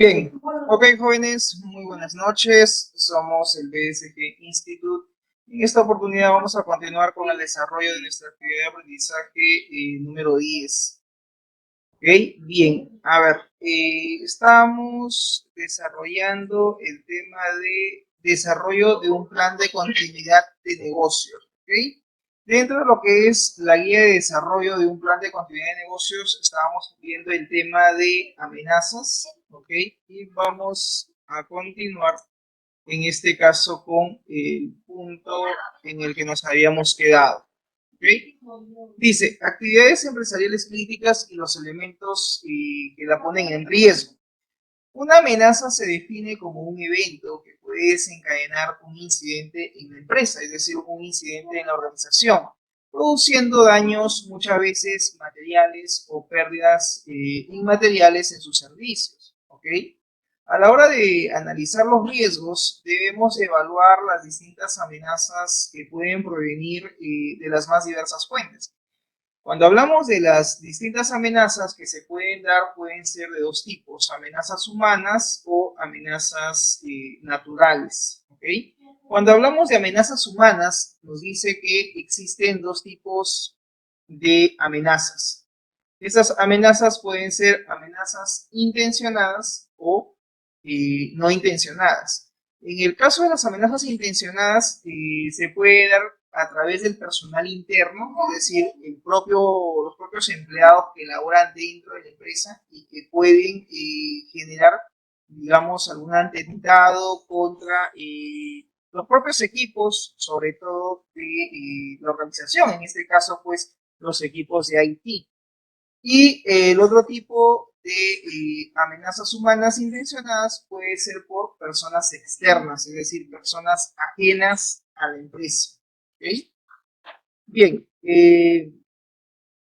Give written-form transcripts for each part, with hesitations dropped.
Bien, ok jóvenes, muy buenas noches, somos el BSG Institute. En esta oportunidad vamos a continuar con el desarrollo de nuestra actividad de aprendizaje número 10. Ok, bien, a ver, estamos desarrollando el tema de desarrollo de un plan de continuidad de negocios. Ok, dentro de lo que es la guía de desarrollo de un plan de continuidad de negocios, estábamos viendo el tema de amenazas, ok, y vamos a continuar en este caso con el punto en el que nos habíamos quedado. ¿Okay? Dice, actividades empresariales críticas y los elementos que la ponen en riesgo. Una amenaza se define como un evento que puede desencadenar un incidente en la empresa, es decir, un incidente en la organización, produciendo daños muchas veces materiales o pérdidas inmateriales en sus servicios. ¿Ok? A la hora de analizar los riesgos, debemos evaluar las distintas amenazas que pueden provenir de las más diversas fuentes. Cuando hablamos de las distintas amenazas que se pueden dar, pueden ser de dos tipos, amenazas humanas o amenazas naturales. ¿Okay? Cuando hablamos de amenazas humanas, nos dice que existen dos tipos de amenazas. Estas amenazas pueden ser amenazas intencionadas o no intencionadas. En el caso de las amenazas intencionadas, se puede dar a través del personal interno, es decir, los propios empleados que laboran dentro de la empresa y que pueden generar, digamos, algún atentado contra los propios equipos, sobre todo de la organización, en este caso, pues, los equipos de IT. Y el otro tipo de amenazas humanas intencionadas puede ser por personas externas, es decir, personas ajenas a la empresa. ¿Okay? Bien,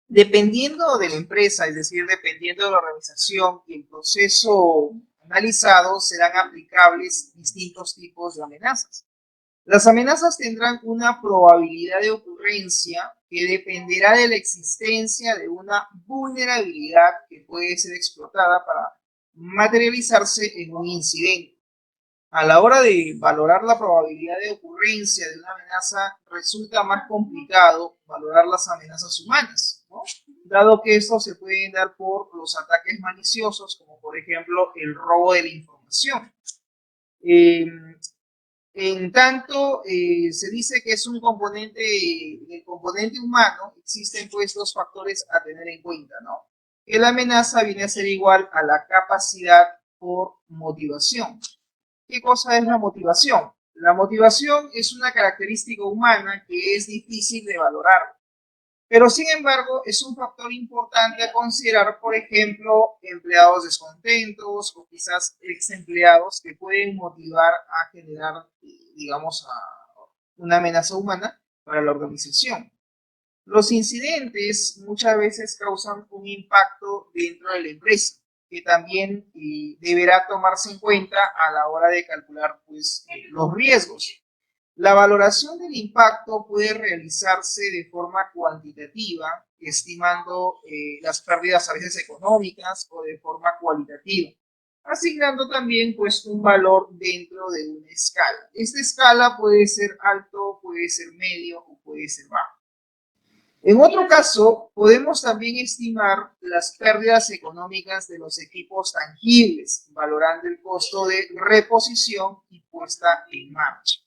dependiendo de la empresa, es decir, dependiendo de la organización y el proceso analizado, serán aplicables distintos tipos de amenazas. Las amenazas tendrán una probabilidad de ocurrencia que dependerá de la existencia de una vulnerabilidad que puede ser explotada para materializarse en un incidente. A la hora de valorar la probabilidad de ocurrencia de una amenaza, resulta más complicado valorar las amenazas humanas, ¿no? Dado que estos se pueden dar por los ataques maliciosos, como por ejemplo el robo de la información. En tanto, se dice que es un componente, el componente humano, existen pues dos factores a tener en cuenta, ¿no? Que la amenaza viene a ser igual a la capacidad por motivación. ¿Qué cosa es la motivación? La motivación es una característica humana que es difícil de valorar. Pero sin embargo, es un factor importante a considerar, por ejemplo, empleados descontentos o quizás ex empleados que pueden motivar a generar, digamos, una amenaza humana para la organización. Los incidentes muchas veces causan un impacto dentro de la empresa, que también deberá tomarse en cuenta a la hora de calcular pues, los riesgos. La valoración del impacto puede realizarse de forma cuantitativa, estimando las pérdidas a veces económicas, o de forma cualitativa, asignando también pues, un valor dentro de una escala. Esta escala puede ser alto, puede ser medio o puede ser bajo. En otro caso, podemos también estimar las pérdidas económicas de los equipos tangibles, valorando el costo de reposición y puesta en marcha.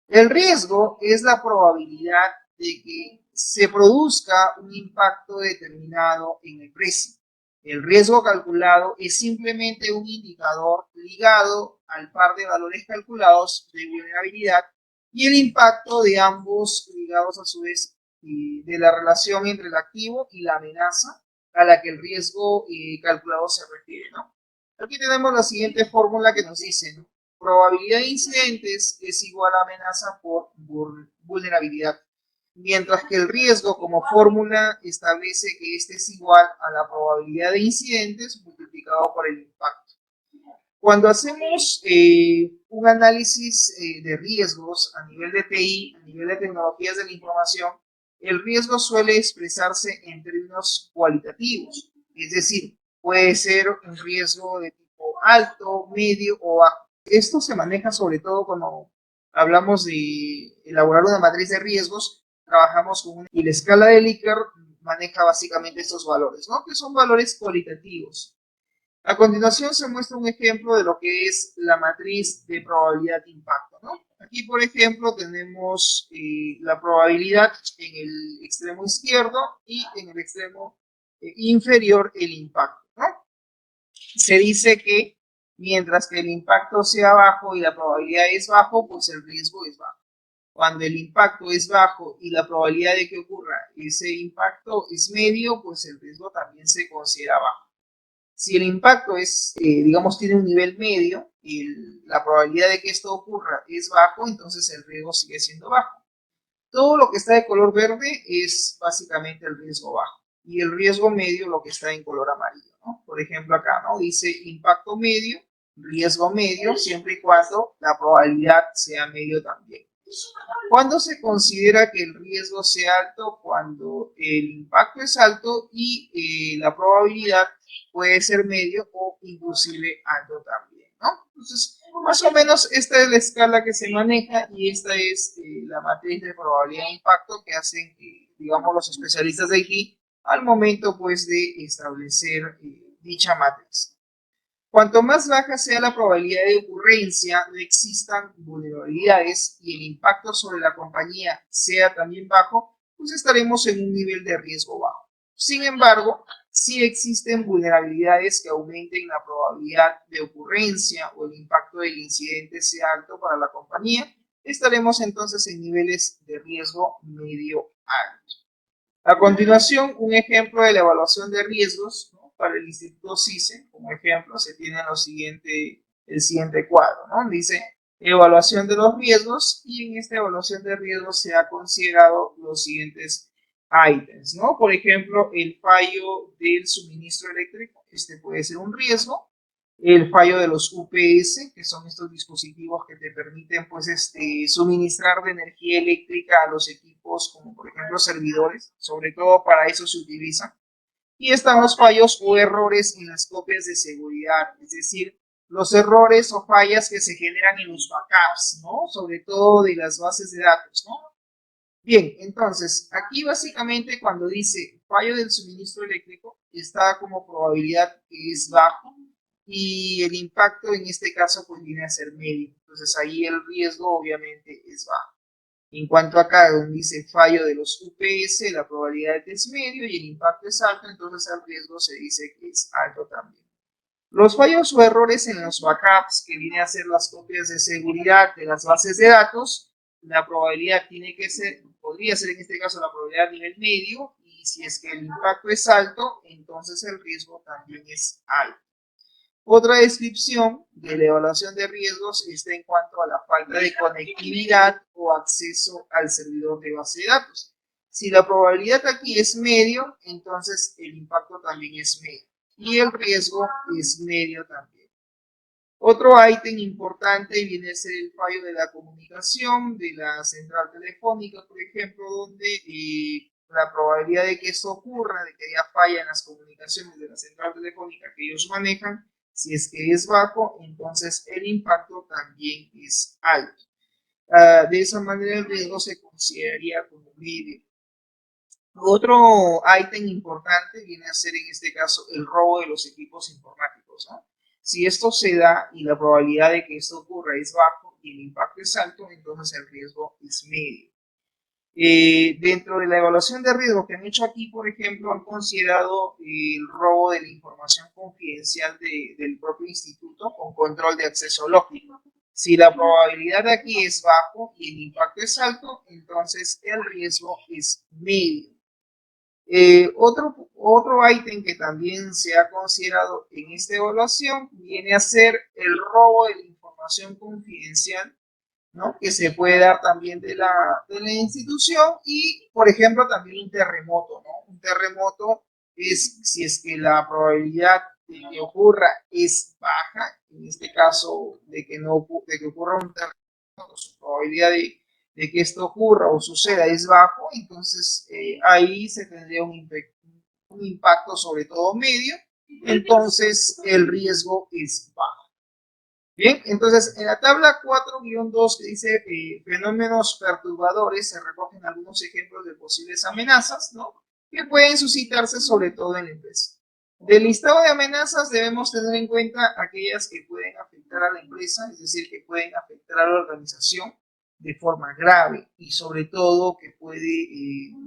El riesgo es la probabilidad de que se produzca un impacto determinado en el precio. El riesgo calculado es simplemente un indicador ligado al par de valores calculados de vulnerabilidad y el impacto de ambos ligados a su vez de la relación entre el activo y la amenaza a la que el riesgo calculado se refiere, ¿no? Aquí tenemos la siguiente fórmula que nos dice, ¿no? Probabilidad de incidentes es igual a amenaza por vulnerabilidad, mientras que el riesgo como fórmula establece que este es igual a la probabilidad de incidentes multiplicado por el impacto. Cuando hacemos un análisis de riesgos a nivel de TI, a nivel de tecnologías de la información, el riesgo suele expresarse en términos cualitativos, es decir, puede ser un riesgo de tipo alto, medio o bajo. Esto se maneja sobre todo cuando hablamos de elaborar una matriz de riesgos, trabajamos con una, y la escala de Likert maneja básicamente estos valores, ¿no? Que son valores cualitativos. A continuación se muestra un ejemplo de lo que es la matriz de probabilidad de impacto, ¿no? Aquí, por ejemplo, tenemos la probabilidad en el extremo izquierdo y en el extremo inferior el impacto, ¿no? Se dice que mientras que el impacto sea bajo y la probabilidad es bajo, pues el riesgo es bajo. Cuando el impacto es bajo y la probabilidad de que ocurra ese impacto es medio, pues el riesgo también se considera bajo. Si el impacto es, digamos, tiene un nivel medio y la probabilidad de que esto ocurra es bajo, entonces el riesgo sigue siendo bajo. Todo lo que está de color verde es básicamente el riesgo bajo y el riesgo medio lo que está en color amarillo, ¿no? Por ejemplo acá, ¿no? Dice impacto medio, riesgo medio, siempre y cuando la probabilidad sea medio también. ¿Cuándo se considera que el riesgo sea alto? Cuando el impacto es alto y la probabilidad puede ser medio o inclusive alto también, ¿no? Entonces, más o menos esta es la escala que se maneja y esta es la matriz de probabilidad de impacto que hacen, digamos, los especialistas de IT al momento, pues, de establecer dicha matriz. Cuanto más baja sea la probabilidad de ocurrencia, no existan vulnerabilidades y el impacto sobre la compañía sea también bajo, pues estaremos en un nivel de riesgo bajo. Sin embargo, si existen vulnerabilidades que aumenten la probabilidad de ocurrencia o el impacto del incidente sea alto para la compañía, estaremos entonces en niveles de riesgo medio alto. A continuación, un ejemplo de la evaluación de riesgos, ¿no? Para el Instituto CICE, como ejemplo, se tiene el siguiente cuadro, ¿no? Dice evaluación de los riesgos y en esta evaluación de riesgos se ha considerado los siguientes ítems, ¿no? Por ejemplo, el fallo del suministro eléctrico, este puede ser un riesgo. El fallo de los UPS, que son estos dispositivos que te permiten pues, suministrar de energía eléctrica a los equipos, como por ejemplo servidores, sobre todo para eso se utilizan. Y están los fallos o errores en las copias de seguridad, es decir, los errores o fallas que se generan en los backups, ¿no? Sobre todo de las bases de datos, ¿no? Bien, entonces, aquí básicamente cuando dice fallo del suministro eléctrico, está como probabilidad que es bajo y el impacto en este caso pues viene a ser medio. Entonces ahí el riesgo obviamente es bajo. En cuanto acá donde dice fallo de los UPS, la probabilidad es medio y el impacto es alto, entonces el riesgo se dice que es alto también. Los fallos o errores en los backups, que viene a ser las copias de seguridad de las bases de datos, la probabilidad tiene que ser, podría ser en este caso la probabilidad a nivel medio, y si es que el impacto es alto, entonces el riesgo también es alto. Otra descripción de la evaluación de riesgos está en cuanto a la falta de conectividad o acceso al servidor de base de datos. Si la probabilidad aquí es medio, entonces el impacto también es medio y el riesgo es medio también. Otro ítem importante viene a ser el fallo de la comunicación de la central telefónica, por ejemplo, donde la probabilidad de que esto ocurra, de que haya falla en las comunicaciones de la central telefónica que ellos manejan, si es que es bajo, entonces el impacto también es alto. De esa manera el riesgo se consideraría como medio. Otro ítem importante viene a ser en este caso el robo de los equipos informáticos, ¿no? Si esto se da y la probabilidad de que esto ocurra es bajo y el impacto es alto, entonces el riesgo es medio. Dentro de la evaluación de riesgo que han hecho aquí, por ejemplo, han considerado el robo de la información confidencial del propio instituto con control de acceso lógico. Si la probabilidad aquí es bajo y el impacto es alto, entonces el riesgo es medio. Otro ítem que también se ha considerado en esta evaluación viene a ser el robo de la información confidencial, ¿no? Que se puede dar también de la institución y, por ejemplo, también un terremoto, ¿no? Un terremoto es si es que la probabilidad de que ocurra es baja, en este caso de que, no, de que ocurra un terremoto, su probabilidad de que esto ocurra o suceda es bajo, entonces ahí se tendría un impacto sobre todo medio, entonces el riesgo es bajo. Bien, entonces en la tabla 4-2 que dice fenómenos perturbadores, se recogen algunos ejemplos de posibles amenazas, ¿no? Que pueden suscitarse sobre todo en la empresa. Del listado de amenazas debemos tener en cuenta aquellas que pueden afectar a la empresa, es decir, que pueden afectar a la organización de forma grave y sobre todo que puede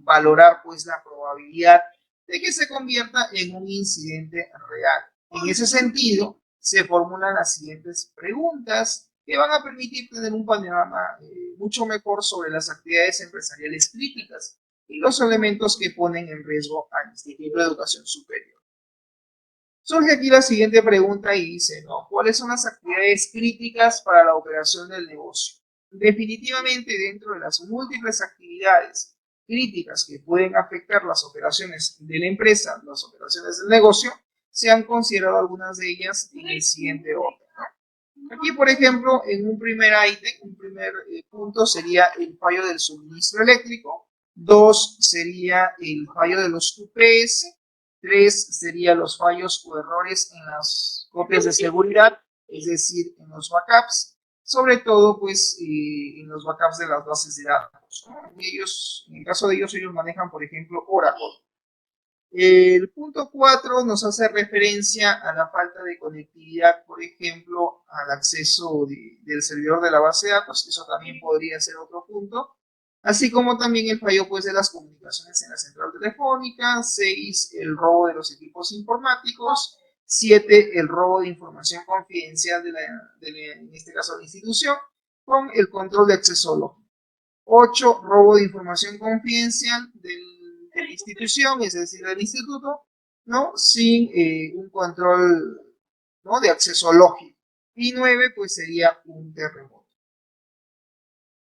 valorar pues la probabilidad de que se convierta en un incidente real. En ese sentido, se formulan las siguientes preguntas que van a permitir tener un panorama mucho mejor sobre las actividades empresariales críticas y los elementos que ponen en riesgo al Instituto de Educación Superior. Surge aquí la siguiente pregunta y dice, ¿no? ¿Cuáles son las actividades críticas para la operación del negocio? Definitivamente, dentro de las múltiples actividades críticas que pueden afectar las operaciones de la empresa, las operaciones del negocio, se han considerado algunas de ellas en el siguiente orden, ¿no? Aquí, por ejemplo, en un primer ítem, un primer punto sería el fallo del suministro eléctrico. 2 sería el fallo de los UPS. 3 serían los fallos o errores en las copias de seguridad, es decir, en los backups, sobre todo pues en los backups de las bases de datos, ¿no? En el caso de ellos manejan, por ejemplo, Oracle. El punto 4 nos hace referencia a la falta de conectividad, por ejemplo, al acceso del servidor de la base de datos. Eso también podría ser otro punto. Así como también el fallo pues, de las comunicaciones en la central telefónica. 6, el robo de los equipos informáticos. 7, el robo de información confidencial en este caso, de la institución, con el control de acceso lógico. 8, robo de información confidencial de la institución, es decir, del instituto, ¿no? Sin un control, ¿no? De acceso lógico. Y 9, pues sería un terremoto.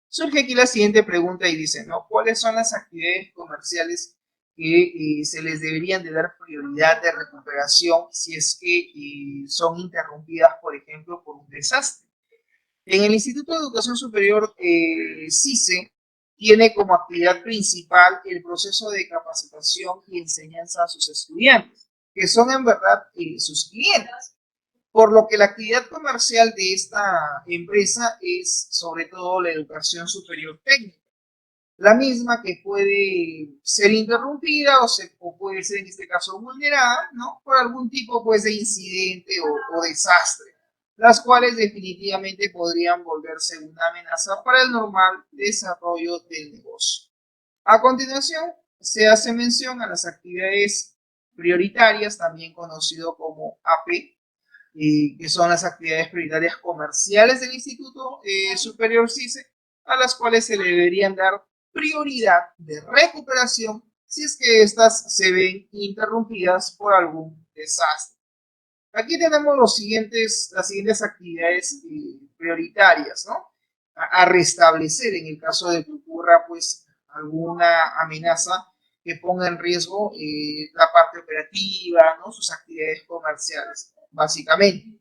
Surge aquí la siguiente pregunta y dice, ¿no? ¿Cuáles son las actividades comerciales que se les deberían de dar prioridad de recuperación si es que son interrumpidas, por ejemplo, por un desastre? En el Instituto de Educación Superior, CICE, tiene como actividad principal el proceso de capacitación y enseñanza a sus estudiantes, que son en verdad sus clientes. Por lo que la actividad comercial de esta empresa es sobre todo la educación superior técnica. La misma que puede ser interrumpida o puede ser en este caso vulnerada, ¿no? Por algún tipo pues de incidente o desastre, las cuales definitivamente podrían volverse una amenaza para el normal desarrollo del negocio. A continuación, se hace mención a las actividades prioritarias, también conocido como AP, que son las actividades prioritarias comerciales del Instituto Superior CICE, a las cuales se le deberían dar prioridad de recuperación si es que éstas se ven interrumpidas por algún desastre. Aquí tenemos las siguientes actividades prioritarias, ¿no? A restablecer en el caso de que ocurra pues alguna amenaza que ponga en riesgo la parte operativa, ¿no? Sus actividades comerciales, básicamente.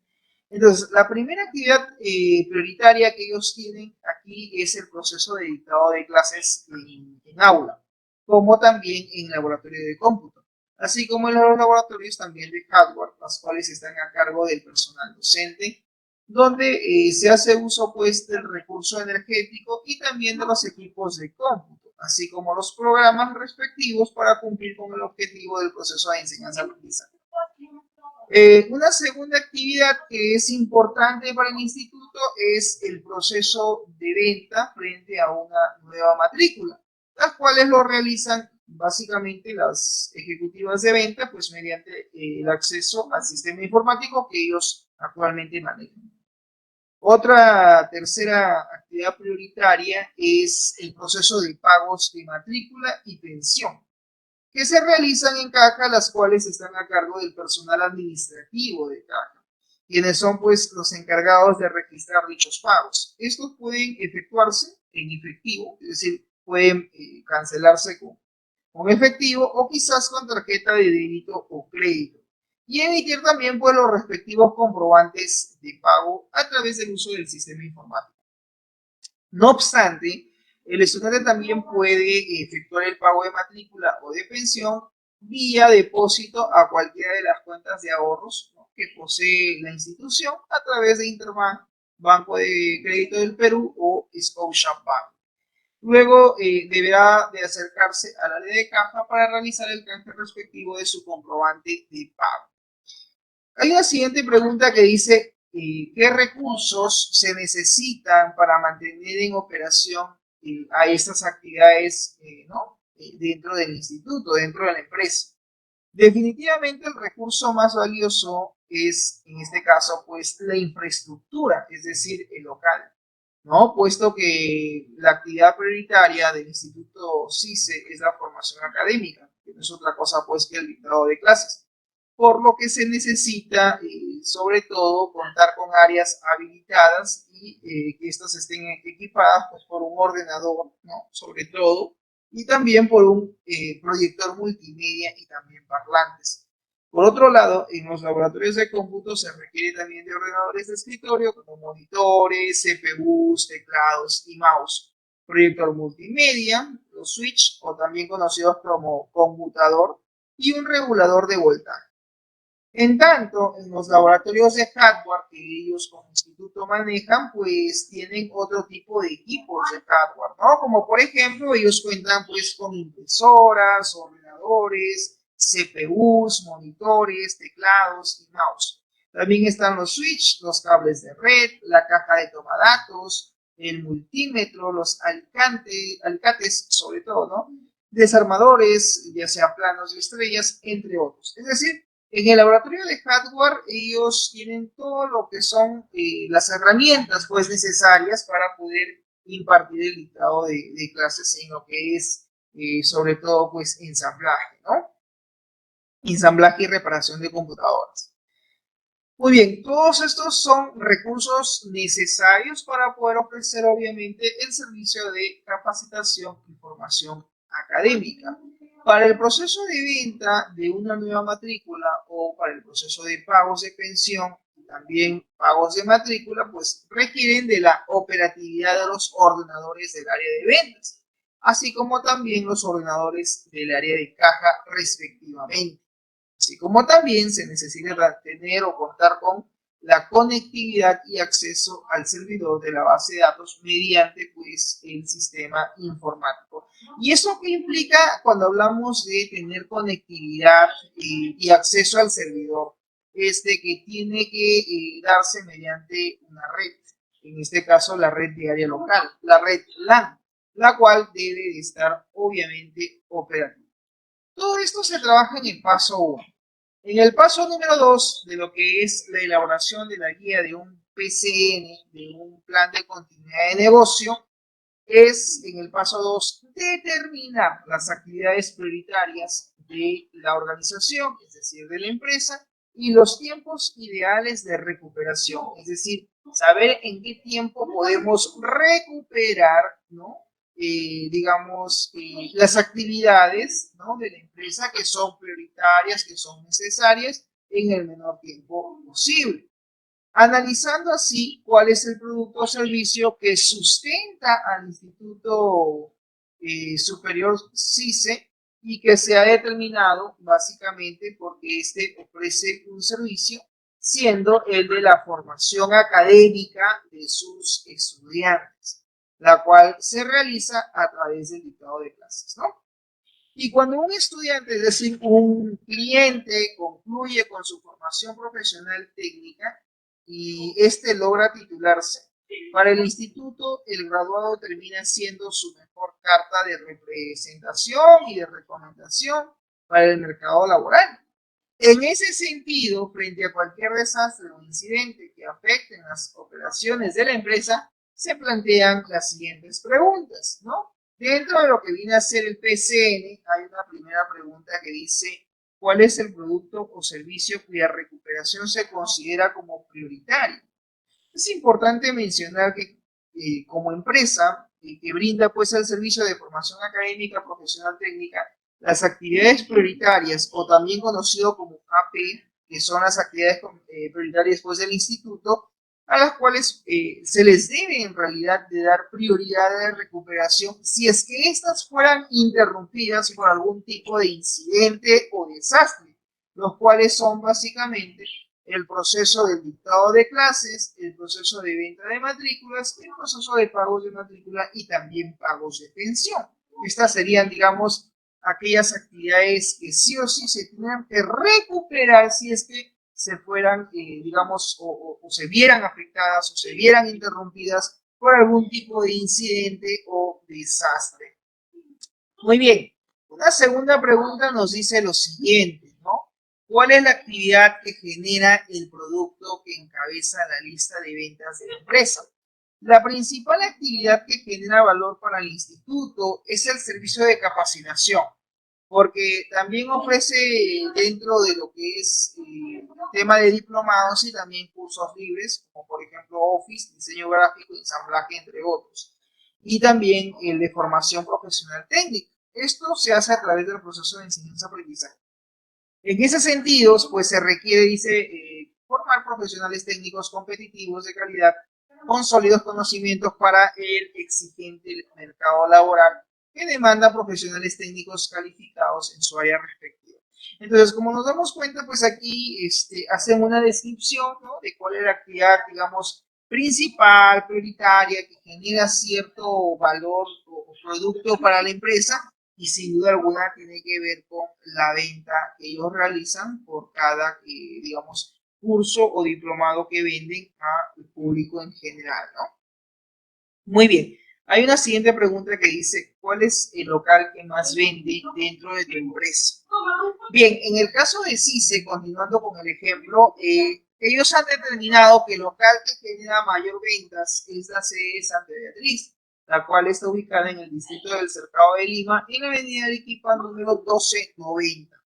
Entonces, la primera actividad prioritaria que ellos tienen aquí es el proceso de dictado de clases en aula, como también en laboratorio de cómputo, así como en los laboratorios también de hardware, las cuales están a cargo del personal docente, donde se hace uso pues del recurso energético y también de los equipos de cómputo, así como los programas respectivos para cumplir con el objetivo del proceso de enseñanza-aprendizaje. Una segunda actividad que es importante para el instituto es el proceso de venta frente a una nueva matrícula, las cuales lo realizan básicamente las ejecutivas de venta, pues mediante el acceso al sistema informático que ellos actualmente manejan. Otra tercera actividad prioritaria es el proceso de pagos de matrícula y pensión, que se realizan en Caja, las cuales están a cargo del personal administrativo de Caja, quienes son pues los encargados de registrar dichos pagos. Estos pueden efectuarse en efectivo, es decir, pueden cancelarse con efectivo o quizás con tarjeta de débito o crédito, y emitir también pues los respectivos comprobantes de pago a través del uso del sistema informático. No obstante, el estudiante también puede efectuar el pago de matrícula o de pensión vía depósito a cualquiera de las cuentas de ahorros, ¿no?, que posee la institución a través de Interbank Banco de Crédito del Perú o Scotiabank. Luego deberá de acercarse al área de caja para realizar el canje respectivo de su comprobante de pago. Hay una siguiente pregunta que dice, ¿qué recursos se necesitan para mantener en operación a estas actividades ¿no? Dentro del instituto, dentro de la empresa? Definitivamente el recurso más valioso es, en este caso, pues la infraestructura, es decir, el local, ¿no? Puesto que la actividad prioritaria del Instituto CICE es la formación académica, que no es otra cosa pues que el dictado de clases, por lo que se necesita sobre todo contar con áreas habilitadas y que éstas estén equipadas pues, por un ordenador, ¿no? Sobre todo, y también por un proyector multimedia y también parlantes. Por otro lado, en los laboratorios de cómputo se requiere también de ordenadores de escritorio como monitores, CPUs, teclados y mouse, proyector multimedia, los switch o también conocidos como conmutador y un regulador de voltaje. En tanto, en los laboratorios de hardware que ellos como instituto manejan, pues tienen otro tipo de equipos de hardware, ¿no? Como por ejemplo, ellos cuentan pues con impresoras, ordenadores, CPUs, monitores, teclados y mouse. También están los switch, los cables de red, la caja de tomadatos, el multímetro, los alicates sobre todo, ¿no? Desarmadores, ya sea planos y estrellas, entre otros. Es decir, en el laboratorio de hardware ellos tienen todo lo que son las herramientas pues necesarias para poder impartir el dictado de clases en lo que es sobre todo pues ensamblaje, ¿no? Ensamblaje y reparación de computadoras. Muy bien, todos estos son recursos necesarios para poder ofrecer obviamente el servicio de capacitación y formación académica. Para el proceso de venta de una nueva matrícula o para el proceso de pagos de pensión y también pagos de matrícula, pues requieren de la operatividad de los ordenadores del área de ventas, así como también los ordenadores del área de caja respectivamente. Así como también se necesita tener o contar con la conectividad y acceso al servidor de la base de datos mediante pues, el sistema informático. ¿Y eso qué implica cuando hablamos de tener conectividad y acceso al servidor? Es de que tiene que darse mediante una red, en este caso la red de área local, la red LAN, la cual debe de estar obviamente operativa. Todo esto se trabaja en el paso 1. En el paso número 2 de lo que es la elaboración de la guía de un PCN, de un plan de continuidad de negocio, es en el paso 2 determinar las actividades prioritarias de la organización, es decir, de la empresa, y los tiempos ideales de recuperación, es decir, saber en qué tiempo podemos recuperar, ¿no? Digamos, las actividades, ¿no? De la empresa que son prioritarias, que son necesarias en el menor tiempo posible. Analizando así cuál es el producto o servicio que sustenta al Instituto Superior CICE y que se ha determinado básicamente porque éste ofrece un servicio siendo el de la formación académica de sus estudiantes, la cual se realiza a través del dictado de clases, ¿no? Y cuando un estudiante, es decir, un cliente, concluye con su formación profesional técnica y este logra titularse, para el instituto el graduado termina siendo su mejor carta de representación y de recomendación para el mercado laboral. En ese sentido, frente a cualquier desastre o incidente que afecten las operaciones de la empresa, se plantean las siguientes preguntas, ¿no? Dentro de lo que viene a ser el PCN, hay una primera pregunta que dice, ¿cuál es el producto o servicio cuya recuperación se considera como prioritario? Es importante mencionar que como empresa que brinda pues el servicio de formación académica profesional técnica, las actividades prioritarias o también conocido como AP, que son las actividades prioritarias pues del instituto, a las cuales se les debe en realidad de dar prioridad de recuperación si es que éstas fueran interrumpidas por algún tipo de incidente o desastre, los cuales son básicamente el proceso del dictado de clases, el proceso de venta de matrículas, el proceso de pagos de matrícula y también pagos de pensión. Estas serían, digamos, aquellas actividades que sí o sí se tienen que recuperar si es que se fueran, digamos, o se vieran afectadas o se vieran interrumpidas por algún tipo de incidente o desastre. Muy bien, una segunda pregunta nos dice lo siguiente, ¿no? ¿Cuál es la actividad que genera el producto que encabeza la lista de ventas de la empresa? La principal actividad que genera valor para el instituto es el servicio de capacitación, porque también ofrece dentro de lo que es el tema de diplomados y también cursos libres, como por ejemplo Office, diseño gráfico, ensamblaje, entre otros. Y también el de formación profesional técnica. Esto se hace a través del proceso de enseñanza-aprendizaje. En ese sentido, pues se requiere, dice, formar profesionales técnicos competitivos de calidad con sólidos conocimientos para el exigente mercado laboral que demanda profesionales técnicos calificados en su área respectiva. Entonces, como nos damos cuenta, pues aquí hacen una descripción, ¿no?, de cuál es la actividad, digamos, principal, prioritaria, que genera cierto valor o producto para la empresa y sin duda alguna tiene que ver con la venta que ellos realizan por cada, digamos, curso o diplomado que venden al público en general, ¿no? Muy bien. Hay una siguiente pregunta que dice, ¿cuál es el local que más vende dentro de tu empresa? Bien, en el caso de CICE, continuando con el ejemplo, ellos han determinado que el local que genera mayor ventas es la sede de Santa Beatriz, la cual está ubicada en el distrito del Cercado de Lima, en la avenida Arequipa número 1290.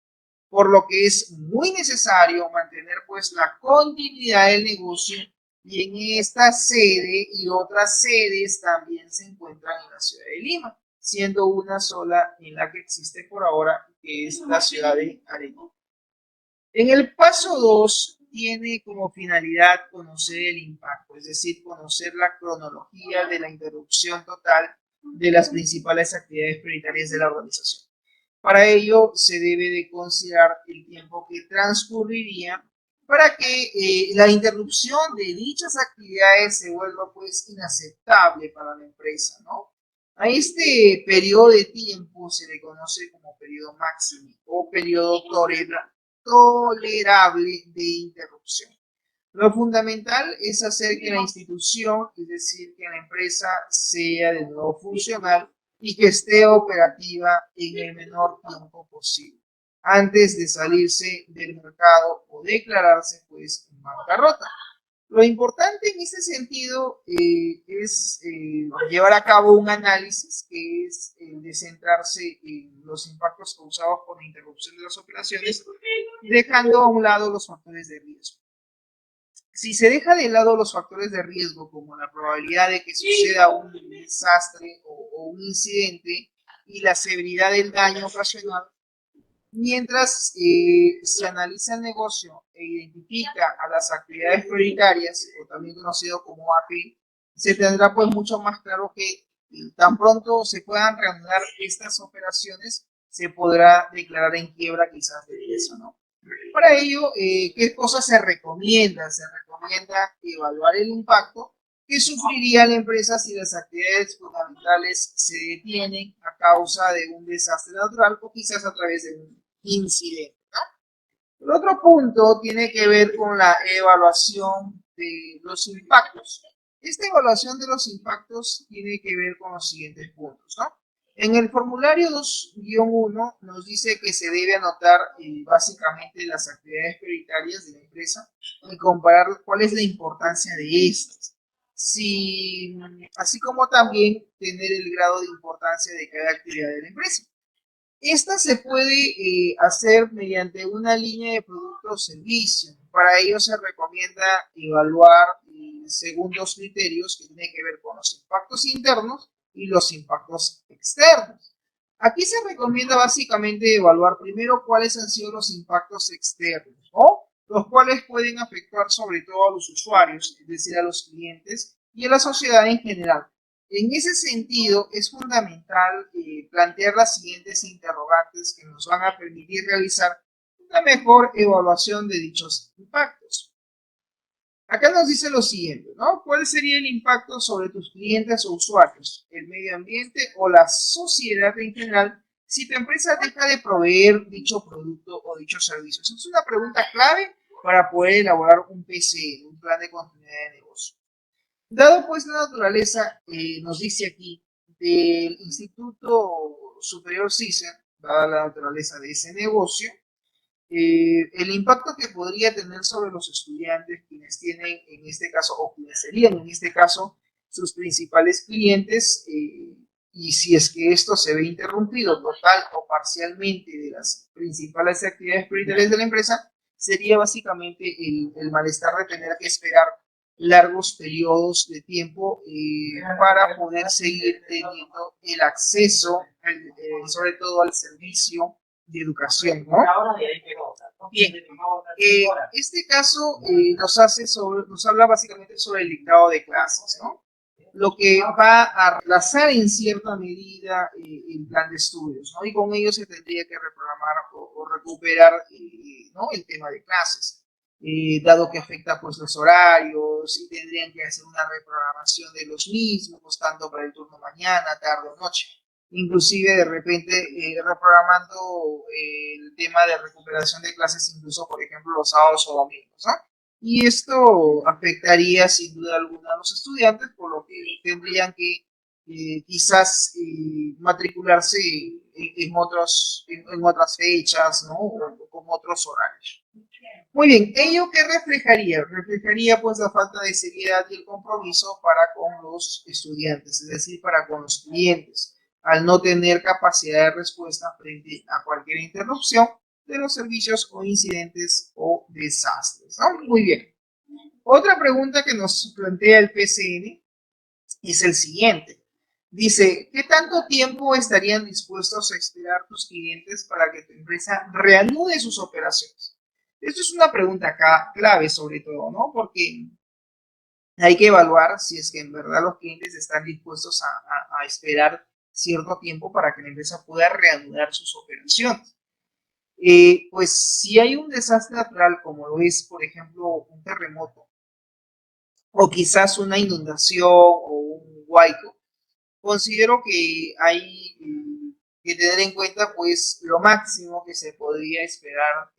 Por lo que es muy necesario mantener pues la continuidad del negocio y en esta sede y otras sedes también se encuentran en la ciudad de Lima, siendo una sola en la que existe por ahora, que es la ciudad de Arequipa. En el paso 2 tiene como finalidad conocer el impacto, es decir, conocer la cronología de la interrupción total de las principales actividades prioritarias de la organización. Para ello se debe de considerar el tiempo que transcurriría para que la interrupción de dichas actividades se vuelva pues inaceptable para la empresa, ¿no? A este periodo de tiempo se le conoce como periodo máximo o periodo tolerable de interrupción. Lo fundamental es hacer que la institución, es decir, que la empresa sea de nuevo funcional y que esté operativa en el menor tiempo posible, antes de salirse del mercado o declararse pues en bancarrota. Lo importante en este sentido es llevar a cabo un análisis que es de centrarse en los impactos causados por la interrupción de las operaciones, dejando a un lado los factores de riesgo. Si se deja de lado los factores de riesgo, como la probabilidad de que suceda un desastre o un incidente y la severidad del daño ocasional, mientras se analiza el negocio e identifica a las actividades prioritarias, o también conocido como AP, se tendrá pues mucho más claro que tan pronto se puedan reanudar estas operaciones, se podrá declarar en quiebra quizás de eso, ¿no? Para ello, ¿qué cosas se recomienda? Se recomienda evaluar el impacto que sufriría la empresa si las actividades fundamentales se detienen a causa de un desastre natural o quizás a través de un incidente, ¿no? El otro punto tiene que ver con la evaluación de los impactos. Esta evaluación de los impactos tiene que ver con los siguientes puntos, ¿no? En el formulario 2-1 nos dice que se debe anotar básicamente las actividades prioritarias de la empresa y comparar cuál es la importancia de estas. Si, así como también tener el grado de importancia de cada actividad de la empresa. Esta se puede hacer mediante una línea de producto o servicio. Para ello se recomienda evaluar según dos criterios que tienen que ver con los impactos internos y los impactos externos. Aquí se recomienda básicamente evaluar primero cuáles han sido los impactos externos, ¿no?, los cuales pueden afectar sobre todo a los usuarios, es decir, a los clientes y a la sociedad en general. En ese sentido, es fundamental plantear las siguientes interrogantes que nos van a permitir realizar la mejor evaluación de dichos impactos. Acá nos dice lo siguiente, ¿no? ¿Cuál sería el impacto sobre tus clientes o usuarios, el medio ambiente o la sociedad en general si tu empresa deja de proveer dicho producto o dicho servicio? Esa es una pregunta clave para poder elaborar un PCN, un plan de continuidad de negocio. Dado pues la naturaleza, nos dice aquí, del Instituto Superior CISA, dada la naturaleza de ese negocio, el impacto que podría tener sobre los estudiantes, quienes tienen en este caso, o quienes serían en este caso, sus principales clientes, y si es que esto se ve interrumpido total o parcialmente de las principales actividades prioritarias de la empresa, sería básicamente el malestar de tener que esperar largos periodos de tiempo para poder seguir teniendo el acceso, sobre todo al servicio de educación, ¿no? Bien, este caso nos habla básicamente sobre el dictado de clases, ¿no? Lo que va a reemplazar en cierta medida el plan de estudios, ¿no? Y con ello se tendría que reprogramar o recuperar, ¿no? El tema de clases, dado que afecta pues los horarios y tendrían que hacer una reprogramación de los mismos, tanto para el turno mañana, tarde o noche. Inclusive de repente reprogramando el tema de recuperación de clases incluso, por ejemplo, los sábados o domingos, ¿no? Y esto afectaría sin duda alguna a los estudiantes, por lo que tendrían que quizás matricularse en otras fechas, ¿no? O con otros horarios. Muy bien, ¿ello qué reflejaría? Reflejaría pues la falta de seriedad y el compromiso para con los estudiantes, es decir, para con los clientes, al no tener capacidad de respuesta frente a cualquier interrupción de los servicios o incidentes o desastres, ¿no? Muy bien. Otra pregunta que nos plantea el PCN es el siguiente. Dice, ¿qué tanto tiempo estarían dispuestos a esperar tus clientes para que tu empresa reanude sus operaciones? Esto es una pregunta acá clave sobre todo, ¿no? Porque hay que evaluar si es que en verdad los clientes están dispuestos a esperar cierto tiempo para que la empresa pueda reanudar sus operaciones. Pues si hay un desastre natural como lo es, por ejemplo, un terremoto o quizás una inundación o un huaico, considero que hay que tener en cuenta pues lo máximo que se podría esperar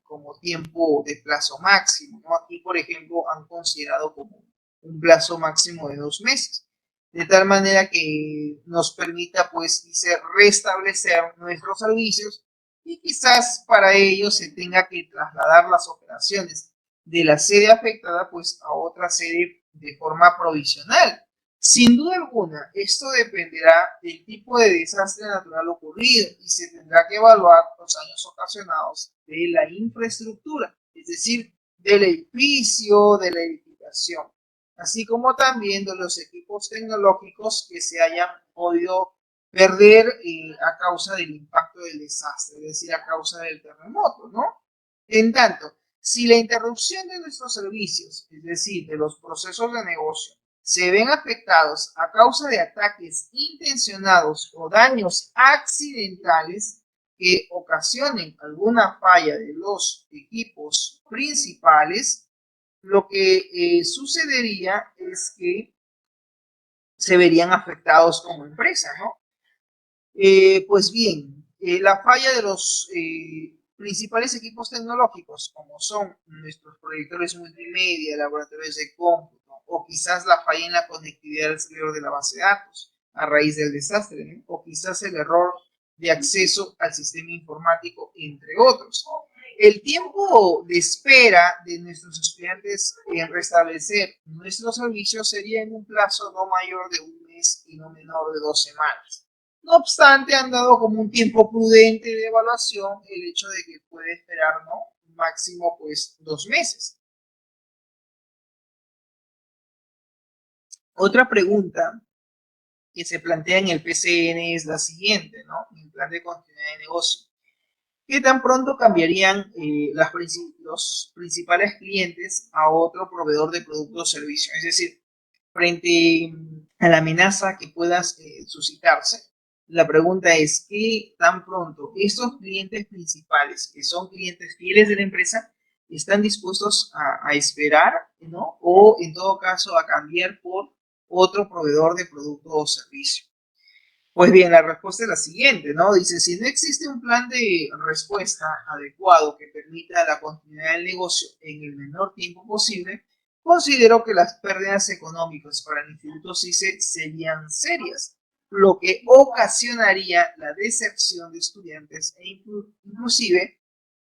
como tiempo de plazo máximo, ¿no? Aquí, por ejemplo, han considerado como un plazo máximo de 2 meses, de tal manera que nos permita pues dice, restablecer nuestros servicios y quizás para ello se tenga que trasladar las operaciones de la sede afectada pues a otra sede de forma provisional. Sin duda alguna, esto dependerá del tipo de desastre natural ocurrido y se tendrá que evaluar los daños ocasionados de la infraestructura, es decir, del edificio, de la edificación, así como también de los equipos tecnológicos que se hayan podido perder a causa del impacto del desastre, es decir, a causa del terremoto, ¿no? En tanto, si la interrupción de nuestros servicios, es decir, de los procesos de negocio, se ven afectados a causa de ataques intencionados o daños accidentales que ocasionen alguna falla de los equipos principales, lo que sucedería es que se verían afectados como empresa, ¿no? Pues bien, la falla de los principales equipos tecnológicos, como son nuestros proyectores multimedia, laboratorios de cómputo, o quizás la falla en la conectividad del servidor de la base de datos a raíz del desastre, ¿no? O quizás el error de acceso al sistema informático, entre otros. El tiempo de espera de nuestros estudiantes en restablecer nuestros servicios sería en un plazo no mayor de un mes y no menor de 2 semanas. No obstante, han dado como un tiempo prudente de evaluación el hecho de que puede esperar, ¿no? Máximo, pues, 2 meses. Otra pregunta que se plantea en el PCN es la siguiente, ¿no? En el plan de continuidad de negocio. ¿Qué tan pronto cambiarían los principales clientes a otro proveedor de productos o servicios? Es decir, frente a la amenaza que pueda suscitarse, la pregunta es, ¿qué tan pronto estos clientes principales, que son clientes fieles de la empresa, están dispuestos a esperar, ¿no? O en todo caso a cambiar por otro proveedor de producto o servicio? Pues bien, la respuesta es la siguiente, ¿no? Dice, si no existe un plan de respuesta adecuado que permita la continuidad del negocio en el menor tiempo posible, considero que las pérdidas económicas para el Instituto CICE serían serias, lo que ocasionaría la deserción de estudiantes e inclusive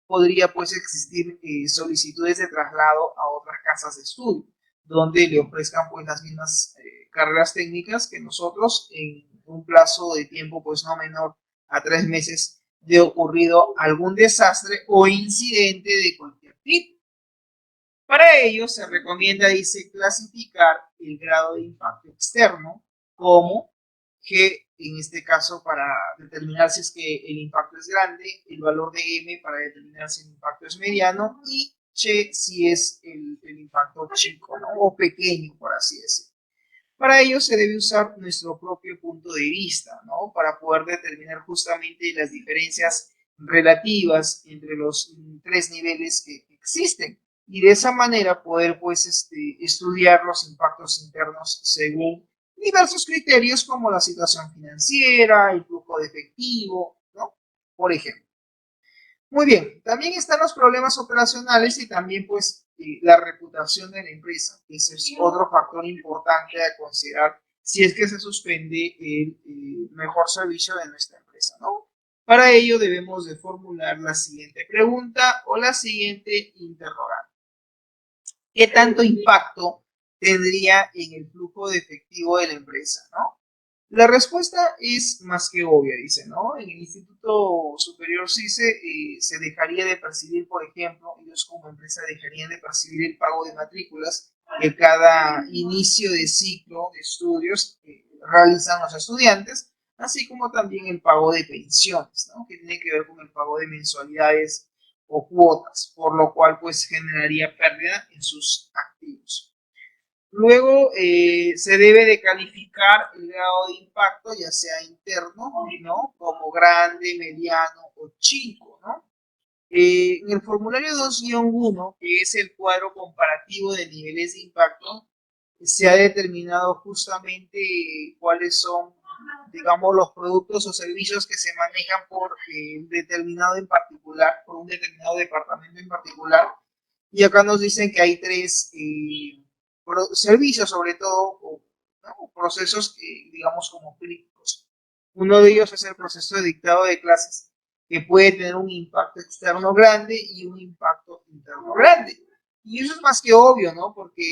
podría pues existir solicitudes de traslado a otras casas de estudio, donde le ofrezcan pues las mismas carreras técnicas que nosotros en un plazo de tiempo pues no menor a 3 meses de ocurrido algún desastre o incidente de cualquier tipo. Para ello se recomienda, dice, clasificar el grado de impacto externo como G, en este caso para determinar si es que el impacto es grande, el valor de M para determinar si el impacto es mediano y Ch si es el impacto chico, ¿no? O pequeño, por así decirlo. Para ello se debe usar nuestro propio punto de vista, ¿no? Para poder determinar justamente las diferencias relativas entre los tres niveles que existen y de esa manera poder pues estudiar los impactos internos según diversos criterios como la situación financiera, el flujo de efectivo, ¿no? Por ejemplo. Muy bien, también están los problemas operacionales y también pues la reputación de la empresa. Ese es otro factor importante a considerar si es que se suspende el mejor servicio de nuestra empresa, ¿no? Para ello debemos de formular la siguiente pregunta o la siguiente interrogante. ¿Qué tanto impacto tendría en el flujo de efectivo de la empresa, ¿no? La respuesta es más que obvia, dice, ¿no? En el Instituto Superior CICE se dejaría de percibir, por ejemplo, ellos como empresa dejarían de percibir el pago de matrículas que cada inicio de ciclo de estudios realizan los estudiantes, así como también el pago de pensiones, ¿no? Que tiene que ver con el pago de mensualidades o cuotas, por lo cual pues generaría pérdida en sus activos. Luego se debe de calificar el grado de impacto, ya sea interno, ¿no? Como grande, mediano o chico, ¿no? En el formulario 2-1, que es el cuadro comparativo de niveles de impacto, se ha determinado justamente cuáles son, digamos, los productos o servicios que se manejan por determinado en particular, por un determinado departamento en particular. Y acá nos dicen que hay tres servicios, sobre todo, ¿no? Procesos, digamos, como críticos. Uno de ellos es el proceso de dictado de clases, que puede tener un impacto externo grande y un impacto interno grande. Y eso es más que obvio, ¿no? Porque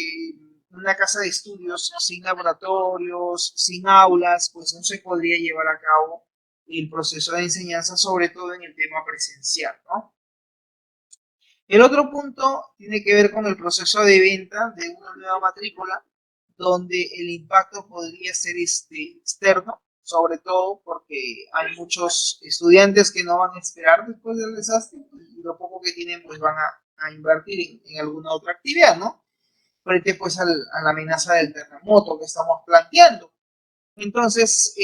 una casa de estudios sin laboratorios, sin aulas, pues no se podría llevar a cabo el proceso de enseñanza, sobre todo en el tema presencial, ¿no? El otro punto tiene que ver con el proceso de venta de una nueva matrícula, donde el impacto podría ser externo, sobre todo porque hay muchos estudiantes que no van a esperar después del desastre y lo poco que tienen pues van a invertir en alguna otra actividad, ¿no? Frente pues a la amenaza del terremoto que estamos planteando. Entonces,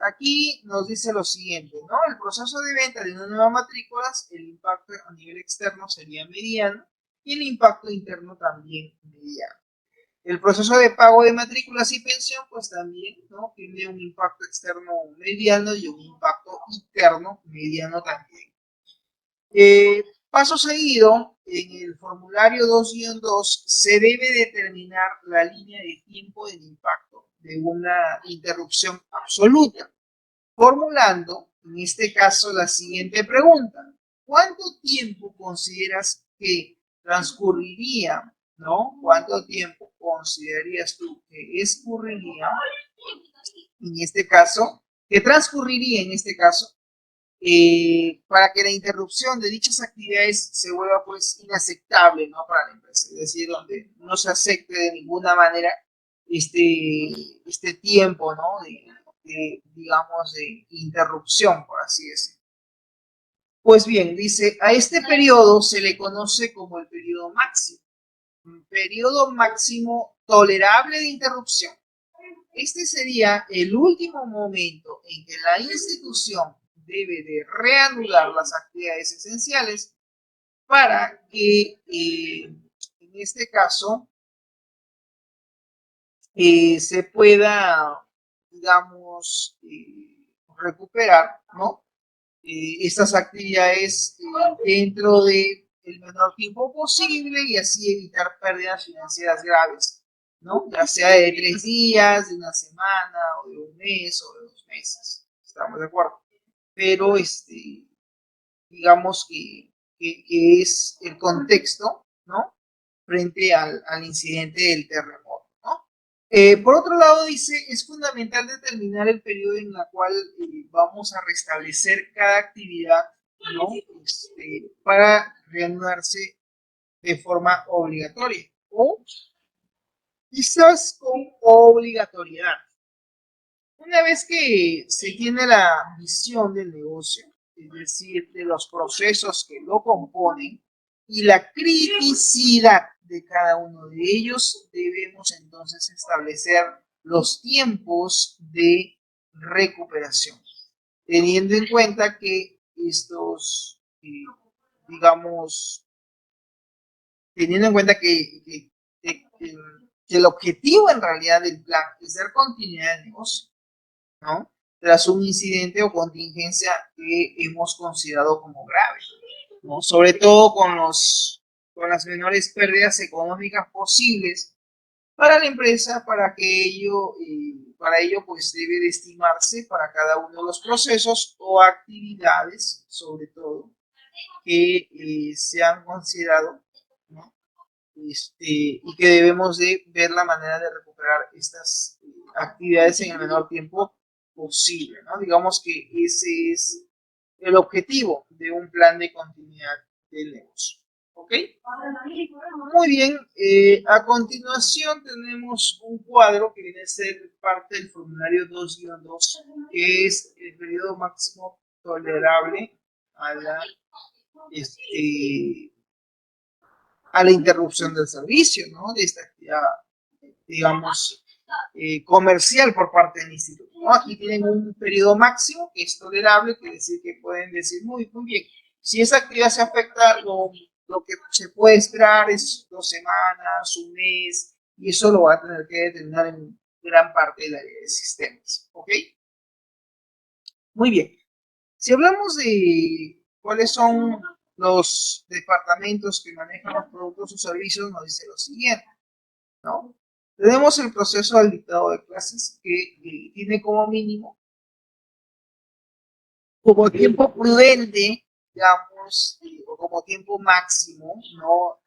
aquí nos dice lo siguiente, ¿no? El proceso de venta de una nueva matrícula, el impacto a nivel externo sería mediano y el impacto interno también mediano. El proceso de pago de matrículas y pensión, pues también, ¿no? Tiene un impacto externo mediano y un impacto interno mediano también. Paso seguido, en el formulario 2-2 se debe determinar la línea de tiempo del impacto de una interrupción absoluta, formulando en este caso la siguiente pregunta: ¿cuánto tiempo consideras que transcurriría, ¿no? ¿Cuánto tiempo considerarías tú que escurriría en este caso, que transcurriría en este caso para que la interrupción de dichas actividades se vuelva pues inaceptable, ¿no? Para la empresa, es decir, donde no se acepte de ninguna manera este tiempo, ¿no? Digamos, de interrupción, por así decirlo. Pues bien, dice, a este periodo se le conoce como el periodo máximo, un periodo máximo tolerable de interrupción. este sería el último momento en que la institución debe de reanudar las actividades esenciales para que, en este caso, se pueda, digamos, recuperar, ¿no? Estas actividades dentro de el menor tiempo posible y así evitar pérdidas financieras graves, ¿no? Ya sea de 3 días, de una semana, o de un mes, o de 2 meses. ¿Estamos de acuerdo? Pero, digamos que es el contexto, ¿no? Frente al incidente del terremoto, ¿no? Por otro lado, dice, es fundamental determinar el periodo en el cual vamos a restablecer cada actividad, ¿no? Para reanudarse de forma obligatoria o quizás con obligatoriedad. Una vez que se tiene la visión del negocio, es decir, de los procesos que lo componen y la criticidad de cada uno de ellos, debemos entonces establecer los tiempos de recuperación, teniendo en cuenta que estos, digamos, teniendo en cuenta que el objetivo en realidad del plan es dar continuidad al negocio, ¿no? Tras un incidente o contingencia que hemos considerado como grave, ¿no? Sobre todo con las menores pérdidas económicas posibles para la empresa, para ello pues debe de estimarse para cada uno de los procesos o actividades, sobre todo, que se han considerado, ¿no? Y que debemos de ver la manera de recuperar estas actividades en el menor tiempo posible, ¿no? Digamos que ese es el objetivo de un plan de continuidad del negocio. ¿Ok? Muy bien, a continuación tenemos un cuadro que viene a ser parte del formulario 2-2, que es el periodo máximo tolerable a la interrupción del servicio, ¿no? De esta actividad, digamos, comercial por parte del instituto, ¿no? Aquí tienen un periodo máximo que es tolerable, que decir que pueden decir muy bien. Si esa actividad se afecta, lo que se puede esperar es 2 semanas, un mes, y eso lo va a tener que determinar en gran parte de la ley de sistemas, ¿ok? Muy bien. Si hablamos de cuáles son los departamentos que manejan los productos o servicios, nos dice lo siguiente, ¿no? Tenemos el proceso del dictado de clases que tiene como mínimo, como tiempo prudente, digamos, o como tiempo máximo, ¿no?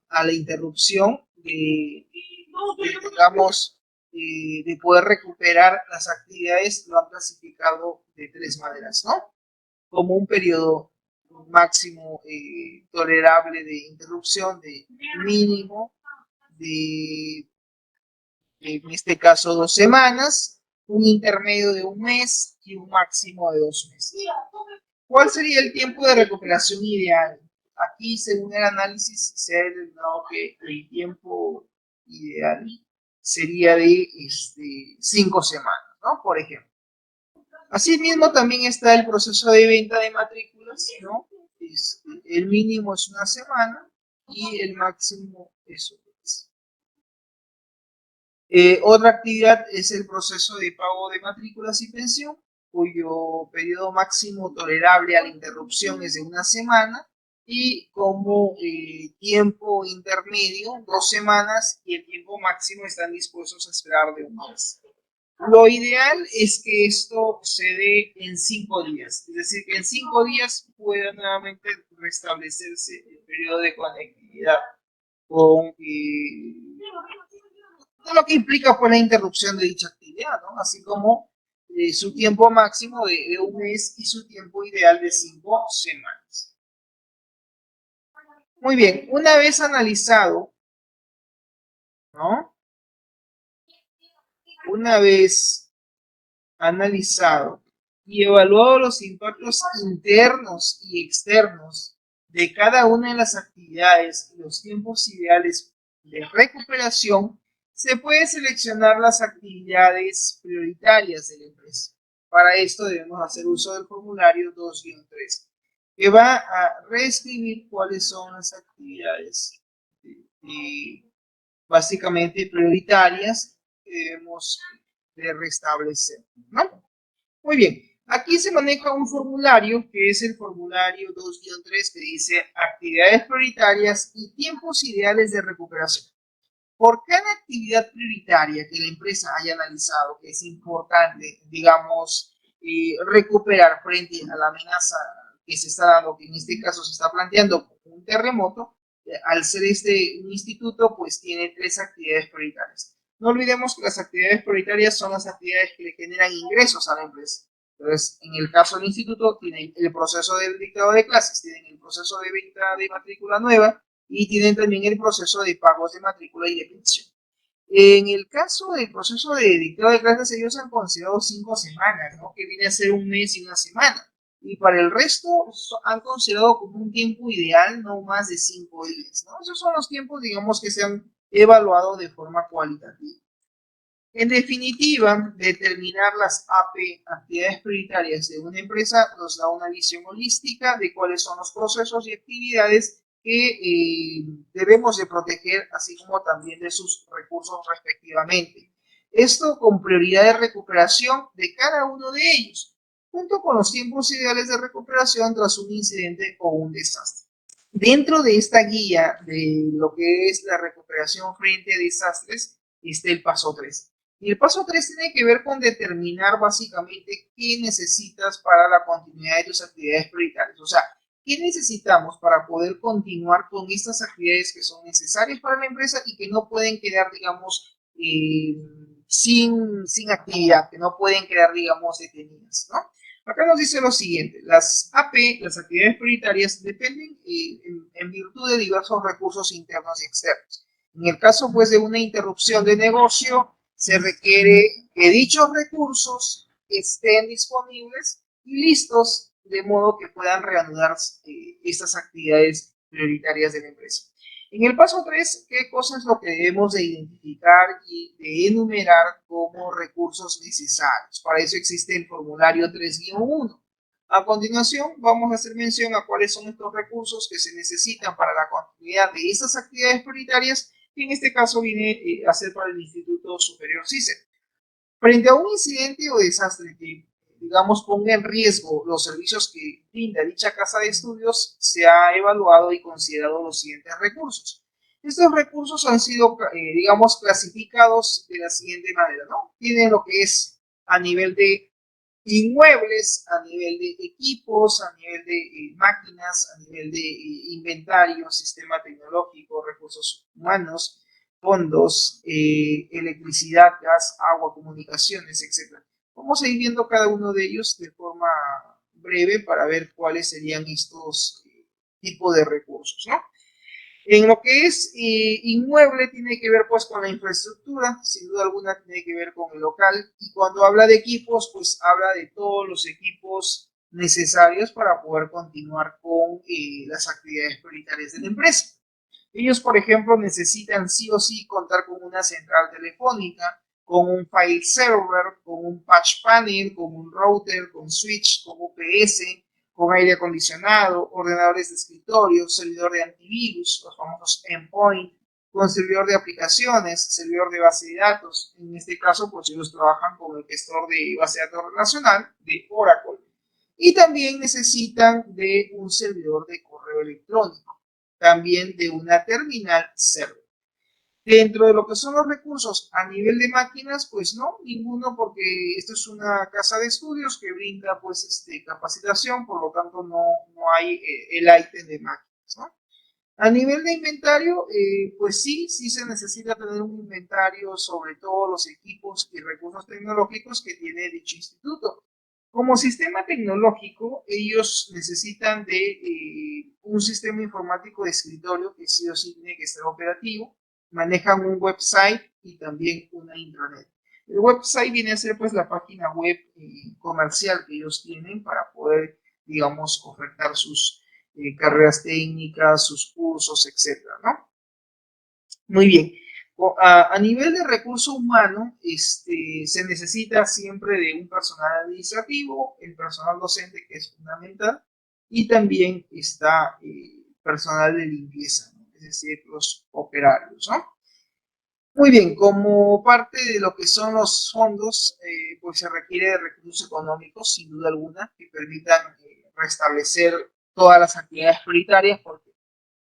A la interrupción digamos, de poder recuperar las actividades, lo han clasificado de 3 maneras, ¿no? Como un periodo máximo tolerable de interrupción, de mínimo, de en este caso 2 semanas, un intermedio de un mes y un máximo de 2 meses. ¿Cuál sería el tiempo de recuperación ideal? Aquí, según el análisis, se ha determinado que el tiempo ideal sería de 5 semanas, ¿no? Por ejemplo. Asimismo, también está el proceso de venta de matrículas, ¿no? El mínimo es 1 semana y el máximo es un mes. Otra actividad es el proceso de pago de matrículas y pensión, cuyo periodo máximo tolerable a la interrupción es de 1 semana y como tiempo intermedio 2 semanas y el tiempo máximo están dispuestos a esperar de un mes. Lo ideal es que esto se dé en 5 días, es decir, que en 5 días pueda nuevamente restablecerse el periodo de conectividad con lo que implica pues, la interrupción de dicha actividad, ¿no? Así como su tiempo máximo de un mes y su tiempo ideal de 5 semanas. Muy bien, una vez analizado, ¿no? Una vez analizado y evaluado los impactos internos y externos de cada una de las actividades y los tiempos ideales de recuperación, se puede seleccionar las actividades prioritarias de la empresa. Para esto debemos hacer uso del formulario 2-3, que va a reescribir cuáles son las actividades básicamente prioritarias que debemos de restablecer, ¿no? Muy bien, aquí se maneja un formulario que es el formulario 2-3 que dice actividades prioritarias y tiempos ideales de recuperación. Por cada actividad prioritaria que la empresa haya analizado que es importante, digamos, recuperar frente a la amenaza que se está dando, que en este caso se está planteando como un terremoto, al ser un instituto, pues tiene 3 actividades prioritarias. No olvidemos que las actividades prioritarias son las actividades que le generan ingresos a la empresa. Entonces, en el caso del instituto, tienen el proceso del dictado de clases, tienen el proceso de venta de matrícula nueva, y tienen también el proceso de pagos de matrícula y de pensión. En el caso del proceso de dictado de clases, ellos han considerado 5 semanas, ¿no? Que viene a ser un mes y una semana. Y para el resto han considerado como un tiempo ideal no más de 5 días, ¿no? Esos son los tiempos, digamos, que se han evaluado de forma cualitativa. En definitiva, determinar las AP, actividades prioritarias de una empresa, nos da una visión holística de cuáles son los procesos y actividades que debemos de proteger, así como también de sus recursos respectivamente. Esto con prioridad de recuperación de cada uno de ellos, junto con los tiempos ideales de recuperación tras un incidente o un desastre. Dentro de esta guía de lo que es la recuperación frente a desastres, está el paso 3. Y el paso 3 tiene que ver con determinar básicamente qué necesitas para la continuidad de tus actividades prioritarias. O sea, ¿qué necesitamos para poder continuar con estas actividades que son necesarias para la empresa y que no pueden quedar, digamos, sin actividad, que no pueden quedar, digamos, detenidas, ¿no? Acá nos dice lo siguiente, las AP, las actividades prioritarias, dependen en virtud de diversos recursos internos y externos. En el caso, pues, de una interrupción de negocio, se requiere que dichos recursos estén disponibles y listos de modo que puedan reanudar estas actividades prioritarias de la empresa. En el paso 3, ¿qué cosa es lo que debemos de identificar y de enumerar como recursos necesarios? Para eso existe el formulario 3-1. A continuación, vamos a hacer mención a cuáles son estos recursos que se necesitan para la continuidad de estas actividades prioritarias, que en este caso viene a ser para el Instituto Superior CICER. Frente a un incidente o desastre que, digamos, ponga en riesgo los servicios que brinda dicha casa de estudios, se ha evaluado y considerado los siguientes recursos. Estos recursos han sido, digamos, clasificados de la siguiente manera, ¿no? Tienen lo que es a nivel de inmuebles, a nivel de equipos, a nivel de máquinas, a nivel de inventario, sistema tecnológico, recursos humanos, fondos, electricidad, gas, agua, comunicaciones, etc. Vamos a ir viendo cada uno de ellos de forma breve para ver cuáles serían estos tipos de recursos, ¿no? En lo que es inmueble tiene que ver pues con la infraestructura, sin duda alguna tiene que ver con el local, y cuando habla de equipos pues habla de todos los equipos necesarios para poder continuar con las actividades prioritarias de la empresa. Ellos, por ejemplo, necesitan sí o sí contar con una central telefónica, con un file server, con un patch panel, con un router, con switch, con UPS, con aire acondicionado, ordenadores de escritorio, servidor de antivirus, los famosos endpoint, con servidor de aplicaciones, servidor de base de datos. En este caso, pues ellos trabajan con el gestor de base de datos relacional de Oracle. Y también necesitan de un servidor de correo electrónico, también de una terminal server. Dentro de lo que son los recursos a nivel de máquinas, pues no, ninguno, porque esto es una casa de estudios que brinda pues capacitación, por lo tanto no hay el ítem de máquinas, ¿no? A nivel de inventario, pues sí se necesita tener un inventario sobre todos los equipos y recursos tecnológicos que tiene dicho instituto. Como sistema tecnológico, ellos necesitan de un sistema informático de escritorio que sí o sí tiene que estar operativo. Manejan un website y también una intranet. El website viene a ser pues la página web comercial que ellos tienen para poder, digamos, ofertar sus carreras técnicas, sus cursos, etcétera, ¿no? Muy bien. A nivel de recurso humano, se necesita siempre de un personal administrativo, el personal docente que es fundamental, y también está personal de limpieza, ¿no? Es decir, los operarios, ¿no? Muy bien, como parte de lo que son los fondos, pues se requiere de recursos económicos, sin duda alguna, que permitan restablecer todas las actividades prioritarias, porque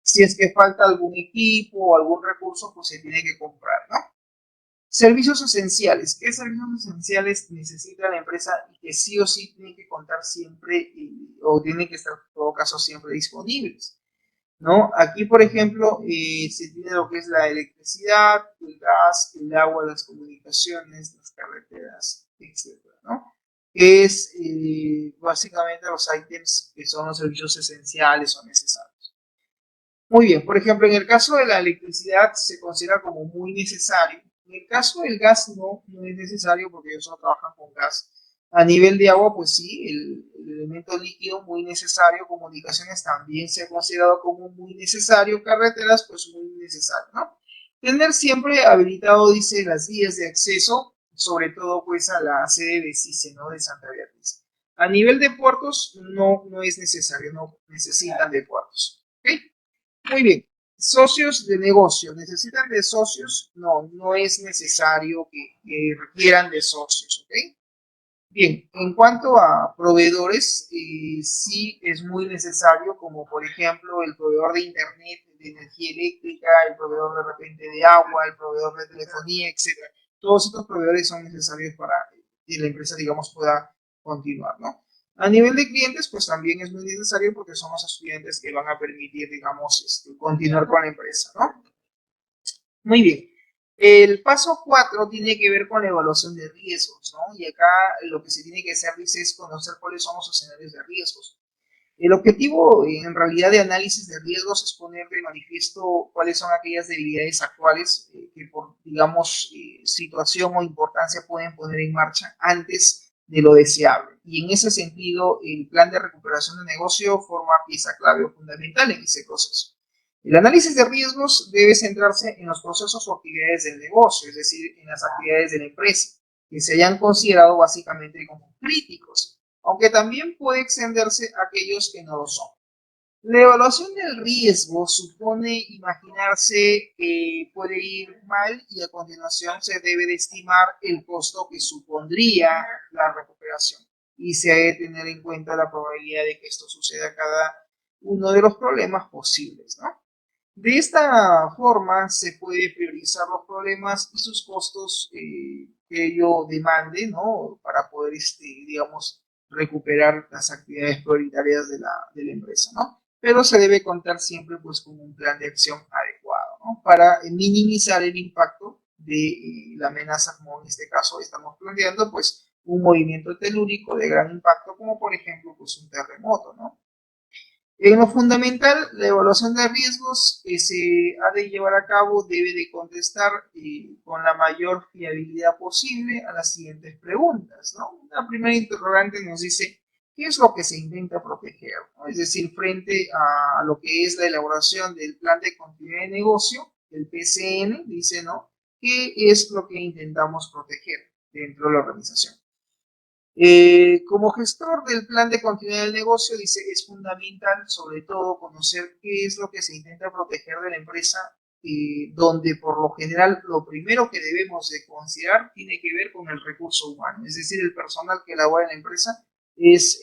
si es que falta algún equipo o algún recurso, pues se tiene que comprar, ¿no? Servicios esenciales. ¿Qué servicios esenciales necesita la empresa y que sí o sí tienen que contar siempre o tienen que estar en todo caso siempre disponibles? ¿No? Aquí, por ejemplo, se tiene lo que es la electricidad, el gas, el agua, las comunicaciones, las carreteras, etcétera, ¿no? Que es básicamente los ítems que son los servicios esenciales o necesarios. Muy bien, por ejemplo, en el caso de la electricidad se considera como muy necesario. En el caso del gas no es necesario porque ellos no trabajan con gas. A nivel de agua, pues sí, el elemento líquido muy necesario. Comunicaciones también se ha considerado como muy necesario. Carreteras, pues muy necesario, ¿no? Tener siempre habilitado, dice, las vías de acceso, sobre todo pues a la sede de CICE, ¿no? De Santa Beatriz. A nivel de puertos, no es necesario, no necesitan de puertos. ¿Ok? Muy bien. Socios de negocio. ¿Necesitan de socios? No es necesario que requieran de socios, ¿ok? Bien, en cuanto a proveedores, sí es muy necesario, como por ejemplo el proveedor de internet, de energía eléctrica, el proveedor de repente de agua, el proveedor de telefonía, etcétera. Todos estos proveedores son necesarios para que la empresa, digamos, pueda continuar, ¿no? A nivel de clientes, pues también es muy necesario porque son los estudiantes que van a permitir, digamos, continuar con la empresa, ¿no? Muy bien. El paso 4 tiene que ver con la evaluación de riesgos, ¿no? Y acá lo que se tiene que hacer, dice, es conocer cuáles son los escenarios de riesgos. El objetivo, en realidad, de análisis de riesgos es poner de manifiesto cuáles son aquellas debilidades actuales que por, digamos, situación o importancia pueden poner en marcha antes de lo deseable. Y en ese sentido, el plan de recuperación de negocio forma pieza clave o fundamental en ese proceso. El análisis de riesgos debe centrarse en los procesos o actividades del negocio, es decir, en las actividades de la empresa, que se hayan considerado básicamente como críticos, aunque también puede extenderse a aquellos que no lo son. La evaluación del riesgo supone imaginarse que puede ir mal y a continuación se debe de estimar el costo que supondría la recuperación y se ha de tener en cuenta la probabilidad de que esto suceda a cada uno de los problemas posibles, ¿no? De esta forma se puede priorizar los problemas y sus costos que ello demande, ¿no? Para poder, digamos, recuperar las actividades prioritarias de la empresa, ¿no? Pero se debe contar siempre pues con un plan de acción adecuado, ¿no? Para minimizar el impacto de la amenaza, como en este caso estamos planteando, pues un movimiento telúrico de gran impacto, como por ejemplo pues un terremoto, ¿no? En lo fundamental, la evaluación de riesgos que se ha de llevar a cabo debe de contestar con la mayor fiabilidad posible a las siguientes preguntas, ¿no? La primera interrogante nos dice, ¿qué es lo que se intenta proteger? ¿No? Es decir, frente a lo que es la elaboración del plan de continuidad de negocio, el PCN, dice, ¿no? ¿Qué es lo que intentamos proteger dentro de la organización? Como gestor del plan de continuidad del negocio, dice, es fundamental sobre todo conocer qué es lo que se intenta proteger de la empresa, donde por lo general lo primero que debemos de considerar tiene que ver con el recurso humano, es decir, el personal que labora en la empresa es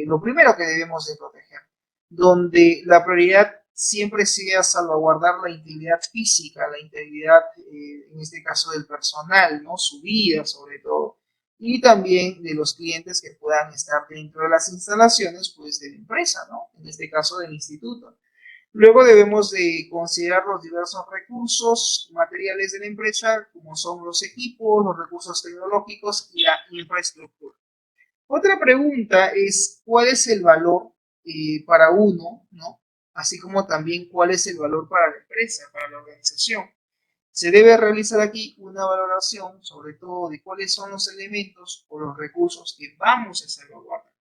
lo primero que debemos de proteger, donde la prioridad siempre sea salvaguardar la integridad física, la integridad, en este caso del personal, ¿no? Su vida sobre todo y también de los clientes que puedan estar dentro de las instalaciones pues, de la empresa, ¿no? En este caso del instituto. Luego debemos de considerar los diversos recursos materiales de la empresa, como son los equipos, los recursos tecnológicos y la infraestructura. Otra pregunta es, ¿cuál es el valor para uno, ¿no? Así como también cuál es el valor para la empresa, para la organización. Se debe realizar aquí una valoración, sobre todo, de cuáles son los elementos o los recursos que vamos a salvaguardar.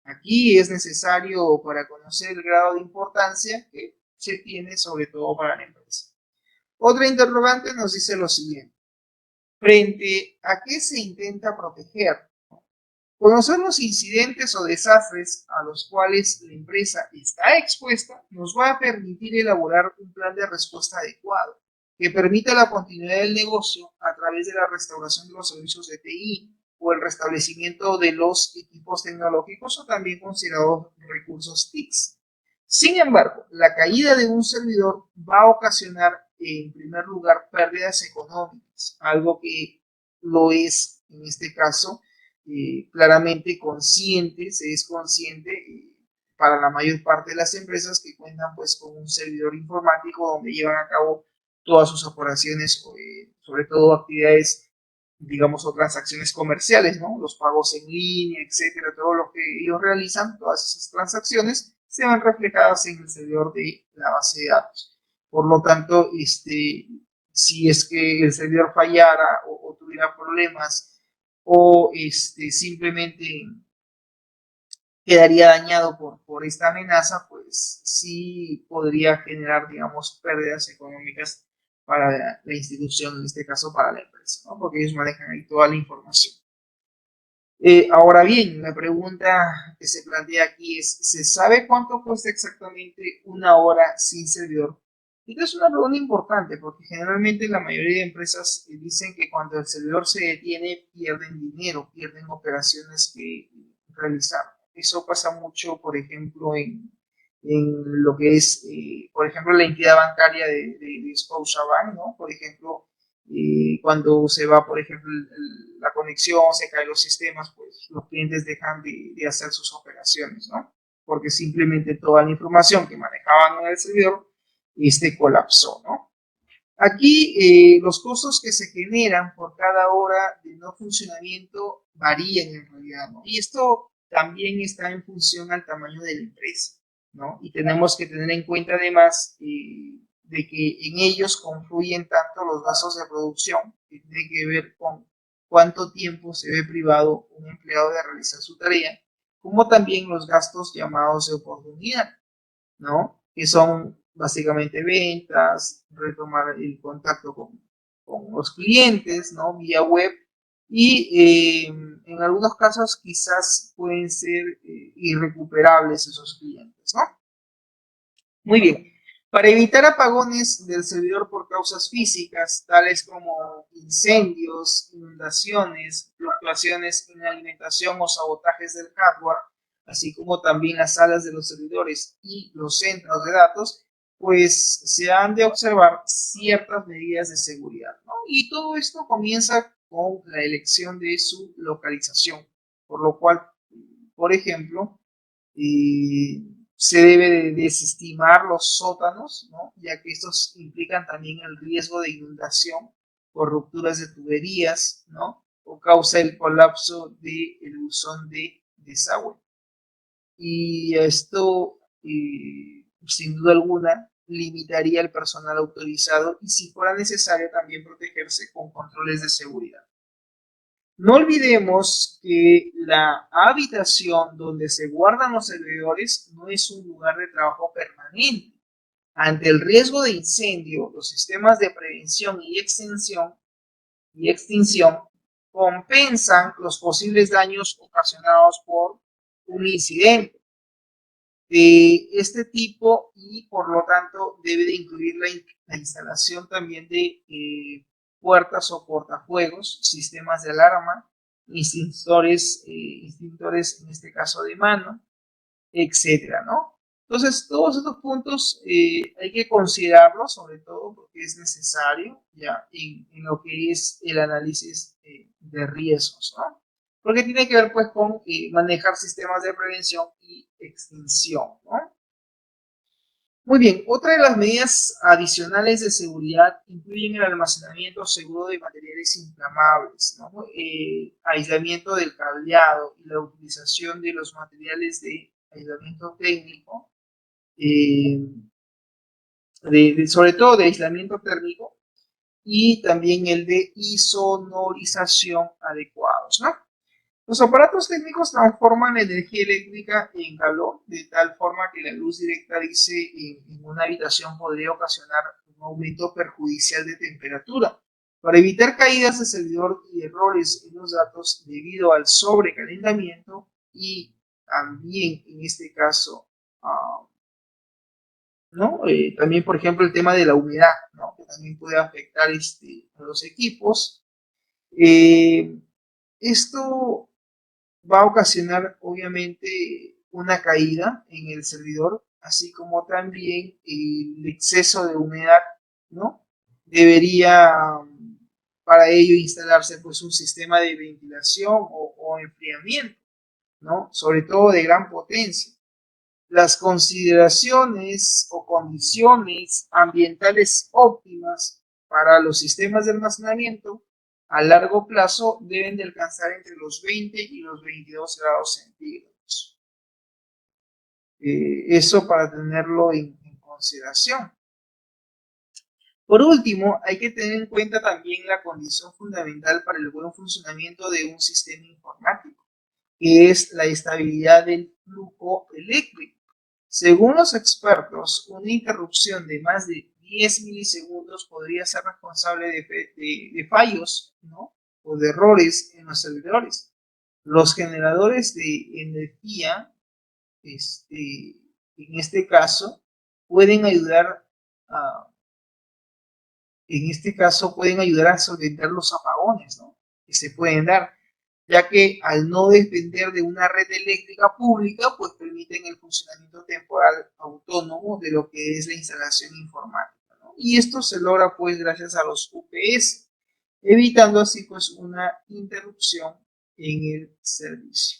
Aquí es necesario para conocer el grado de importancia que se tiene, sobre todo para la empresa. Otra interrogante nos dice lo siguiente. ¿Frente a qué se intenta proteger? Conocer los incidentes o desastres a los cuales la empresa está expuesta nos va a permitir elaborar un plan de respuesta adecuado que permita la continuidad del negocio a través de la restauración de los servicios de TI o el restablecimiento de los equipos tecnológicos o también considerados recursos TICs. Sin embargo, la caída de un servidor va a ocasionar en primer lugar pérdidas económicas, algo que lo es en este caso claramente consciente, se es consciente para la mayor parte de las empresas que cuentan pues con un servidor informático donde llevan a cabo todas sus operaciones, sobre todo actividades, digamos, o transacciones comerciales, ¿no? Los pagos en línea, etcétera, todo lo que ellos realizan, todas esas transacciones se van reflejadas en el servidor de la base de datos. Por lo tanto, si es que el servidor fallara o tuviera problemas o simplemente quedaría dañado por esta amenaza, pues sí podría generar, digamos, pérdidas económicas para la institución, en este caso para la empresa, ¿no? Porque ellos manejan ahí toda la información. Ahora bien, la pregunta que se plantea aquí es, ¿se sabe cuánto cuesta exactamente una hora sin servidor? Esta es una pregunta importante porque generalmente la mayoría de empresas dicen que cuando el servidor se detiene pierden dinero, pierden operaciones que realizar. Eso pasa mucho, por ejemplo, en lo que es, por ejemplo, la entidad bancaria de Scotiabank, ¿no? Por ejemplo, cuando se va, por ejemplo, la conexión, se caen los sistemas, pues los clientes dejan de hacer sus operaciones, ¿no? Porque simplemente toda la información que manejaban en el servidor colapsó, ¿no? Aquí los costos que se generan por cada hora de no funcionamiento varían en realidad, ¿no? Y esto también está en función al tamaño de la empresa, ¿no? Y tenemos que tener en cuenta además de que en ellos confluyen tanto los gastos de producción, que tiene que ver con cuánto tiempo se ve privado un empleado de realizar su tarea, como también los gastos llamados de oportunidad, ¿no? Que son básicamente ventas, retomar el contacto con los clientes, ¿no? Vía web y en algunos casos quizás pueden ser irrecuperables esos clientes, ¿no? Muy bien. Para evitar apagones del servidor por causas físicas, tales como incendios, inundaciones, fluctuaciones en alimentación o sabotajes del hardware, así como también las salas de los servidores y los centros de datos, pues se han de observar ciertas medidas de seguridad, ¿no? Y todo esto comienza con la elección de su localización, por lo cual, por ejemplo, se debe de desestimar los sótanos, ¿no? Ya que estos implican también el riesgo de inundación por rupturas de tuberías, ¿no? O causa el colapso del buzón de desagüe. Y esto, sin duda alguna, limitaría el personal autorizado y si fuera necesario también protegerse con controles de seguridad. No olvidemos que la habitación donde se guardan los servidores no es un lugar de trabajo permanente. Ante el riesgo de incendio, los sistemas de prevención y extinción compensan los posibles daños ocasionados por un incidente de este tipo y por lo tanto debe de incluir la instalación también de puertas o cortafuegos, sistemas de alarma, extintores en este caso de mano, etcétera, ¿no? Entonces, todos estos puntos hay que considerarlos, sobre todo porque es necesario ya en lo que es el análisis de riesgos, ¿no? Porque tiene que ver pues con manejar sistemas de prevención y extinción, ¿no? Muy bien, otra de las medidas adicionales de seguridad incluyen el almacenamiento seguro de materiales inflamables, ¿no? Aislamiento del cableado y la utilización de los materiales de aislamiento técnico, sobre todo de aislamiento térmico, y también el de insonorización adecuados, ¿no? Los aparatos técnicos transforman la energía eléctrica en calor, de tal forma que la luz directa, dice, en una habitación podría ocasionar un un aumento perjudicial de temperatura. Para evitar caídas de servidor y errores en los datos debido al sobrecalentamiento y también en este caso, ¿no? También, por ejemplo, el tema de la humedad, ¿no? Que también puede afectar a los equipos. Esto va a ocasionar, obviamente, una caída en el servidor, así como también el exceso de humedad, ¿no? Debería, para ello, instalarse pues un sistema de ventilación o enfriamiento, ¿no? Sobre todo de gran potencia. Las consideraciones o condiciones ambientales óptimas para los sistemas de almacenamiento a largo plazo deben de alcanzar entre los 20 y los 22 grados centígrados. Eso para tenerlo en consideración. Por último, hay que tener en cuenta también la condición fundamental para el buen funcionamiento de un sistema informático, que es la estabilidad del flujo eléctrico. Según los expertos, una interrupción de más de 10 milisegundos podría ser responsable de fallos, ¿no? O de errores en los servidores. Los generadores de energía, en este caso, pueden ayudar a, a solventar los apagones, ¿no? Que se pueden dar, ya que al no depender de una red eléctrica pública, pues permiten el funcionamiento temporal autónomo de lo que es la instalación informática, ¿no? Y esto se logra pues gracias a los UPS, evitando así pues una interrupción en el servicio.